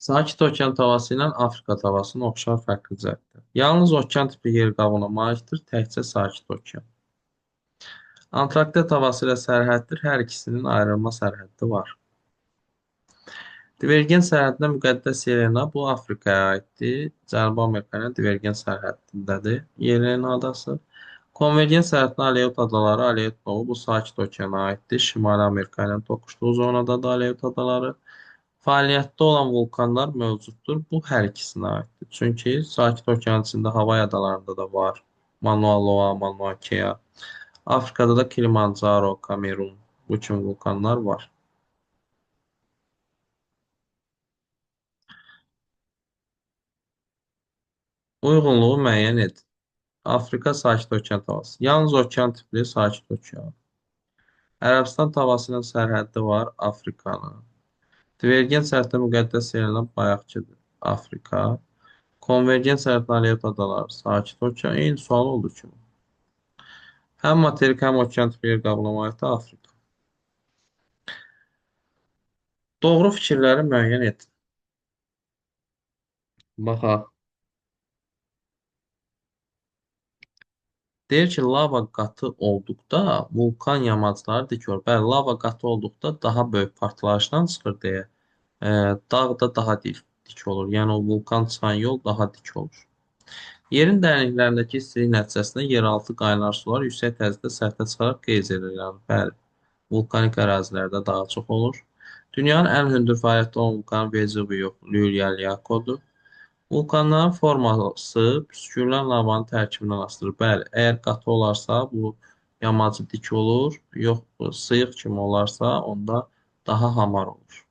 Sakit Okean tavası ilə Afrika tavasının oxşar fərqli cəhətləri. Yalnız okean tipi yer qabına malikdir, təkcə Sakit Okean. Antarktida tavası ilə sərhəddir, hər ikisinin ayrılma sərhəddi var. Divergent sərhədində müqəddəs Yelena, bu Afrikaya aiddir. Cənubi Amerika ilə divergent sərhədindədir Yelena adası. Konvergent sərhədində Aleyut adaları, Aleyut Novu, bu Sakit Okeana aiddir. Şimali Amerika ilə toqquşduğu zonada da Aleyut adaları. Fəaliyyətdə olan vulkanlar mövcuddur. Bu hər ikisinə aiddir. Çünki Sakit Okeanın içində Havay adalarında da var. Mauna Loa, Mauna Kea. Afrikada da Kilimanjaro, Kamerun, bu kimi vulkanlar var. Uyğunluğu müəyyən edin. Afrika Sakit Okean tavası. Yalnız okean tipli Sakit Okean. Ərəbistan tavasının sərhəddi var Afrikanın. Divergent sərhəddə müqəddəs sayılan bayaqçıdır. Afrika. Konvergent sərhəddə Aleyut adaları. Sakit Okean. Eyni sual oldu ki. Həm materik, həm okean tipi yer qaplamalıqda Afrika. Doğru fikirləri müəyyən edin. Baxaq. Deyir ki, lava qatı olduqda vulkan yamacları dik olur. Bəli, lava qatı olduqda daha böyük partlayışdan çıxır deyə dağ da daha dik olur. Yəni o vulkan çıxan yol daha dik olur. Yerin dərinliklərindəki istilik nəticəsində yeraltı qaynar sular yüksək təzyiqdə səthə çıxaraq qeyz edirlər. Bəli, vulkanik ərazilərdə daha çox olur. Dünyanın ən hündür fəaliyyətdə olan vulkanı Vezuvi yox, Lülyalıyakodur. Vulkanların forması püskürülən lavanın tərkibindən asılıdır. Bəli, əgər qatı olarsa bu yamacı dik olur, yox sıyıq kimi olarsa onda daha hamar olur.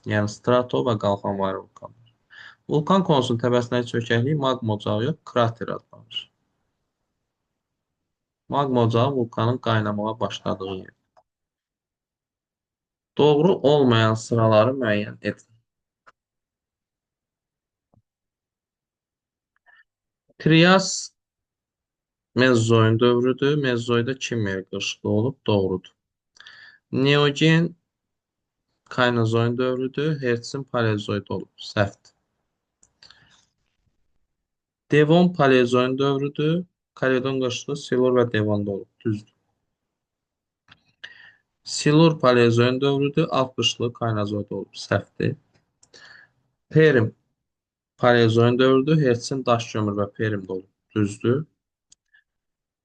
Yəni strato və qalxanvari vulkanlar. Vulkan konusunun təpəsindəki çökəklik maqma ocağı yox, krater adlanır. Maqma ocağı vulkanın qaynamağa başladığı yer. Doğru olmayan sıraları müəyyən edin. Trias Mezozoin dövrüdür. Mezozoida kimya qırışıqlığı olub, doğrudur. Neogen Kaynozoin dövrüdür. Hertzin Paleozoid olub, səhvdir. Devon Paleozoin dövrüdür. Kaledon qırışıqlığı Silur və Devonda olub, düzdür. Silur Paleozoin dövrüdür. Alp qırışıqlığı Kaynozoid olub, səhvdir. Perm Paleozoin dövrüdür. Hertzin daş kömür və Permdə olub, düzdür.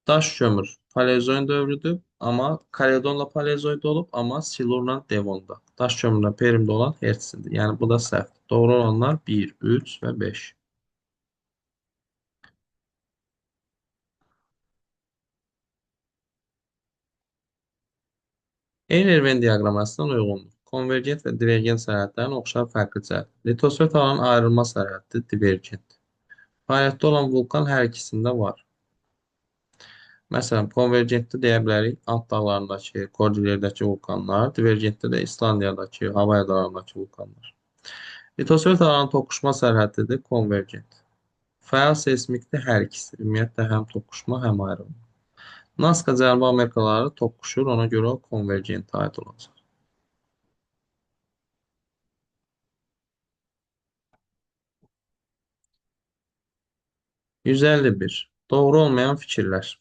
Daş kömür Paleozoin dövrüdür, amma Kaledonla Paleozoid olub, amma Silurla Devonda. Daş kömürlə Permdə olan Hertzindir. Yəni bu da səhvdir. Doğru olanlar 1, 3 və 5. Eyler-Venn diaqramasından uyğundur. Konvergent və divergent sərhədlərin oxşar fərqli cəhət. Litosfer tavanın ayrılma sərhəddi divergent. Fəaliyyətdə olan vulkan hər ikisində var. Məsələn, konvergentdə deyə bilərik Ant dağlarındakı, Kordilerdəki vulkanlar, divergentdə də İslandiyadakı, Havay adalarındakı vulkanlar. Litosfer tavanın toqquşma sərhəddidir konvergent. Fəal seismikdə hər ikisi, ümumiyyətlə həm toqquşma, həm ayrılma. Nazca Cənubi Amerikaları toqquşur, ona görə o konvergentə aid olacaq. 151. Doğru olmayan fikirlər.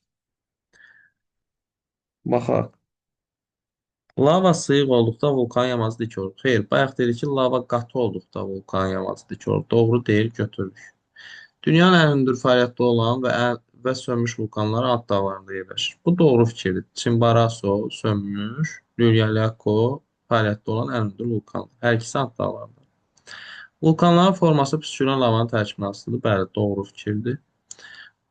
Baxaq. Lava sıyıq olduqda vulkan yamacı dik olur. Xeyr, bayaq dedik ki, lava qatı olduqda vulkan yamacı dik olur. Doğru deyil, götürürük. Dünyanın ən hündür fəaliyyətdə olan və sönmüş vulkanları Ant dağlarında yerləşir. Bu doğru fikirdir. Chimborazo sönmüş, Lülyalıqo fəaliyyətdə olan ən hündür vulkandır. Hər ikisi Ant dağlarında. Vulkanların forması püskürən lavanın tərkibinə asılıdır. Bəli, doğru fikirdir.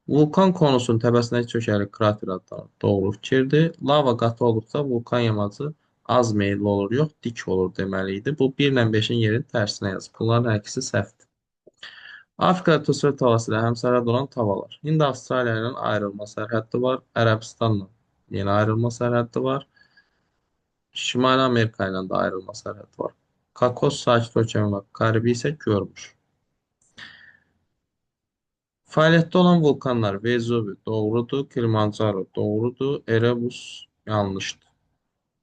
Vulkan konusunun təpəsindəki çökəlik krater adlanır. Doğru fikirdir. Lava qatı olduqca vulkan yamacı az meyilli olur, yox, dik olur deməli idi. Bu 1 ilə 5-in yerin tərsinə yazıb. Bunların hər ikisi səhvdir. Afrika litosfer tavası ilə həmsərhəd olan tavalar. Hind-Avstraliya ilə ayrılma sərhəddi var. Ərəbistanla yenə ayrılma sərhəddi var. Şimali Amerika ilə də ayrılma sərhəddi var. Kakos, Sakit Okean və Karibi isə görmür. Fəaliyyətdə olan vulkanlar Vezuvi doğrudur, Kilimanjaro doğrudur, Erebus yanlışdır.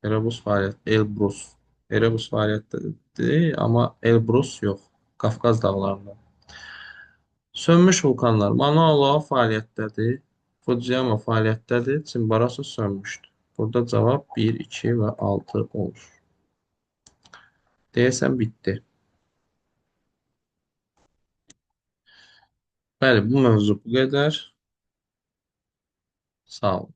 Erebus fəaliyyətdə, Elbrus. Erebus fəaliyyətdədir, amma Elbrus yox. Qafqaz dağlarında. Sönmüş vulkanlar manual olaraq fəaliyyətdədir. Fujiyama fəaliyyətdədir. Chimborazo sönmüşdür. Burada cavab 1, 2 və 6 olur. Deyəsən bitdi. Bəli, bu mövzu bu qədər. Sağ olun.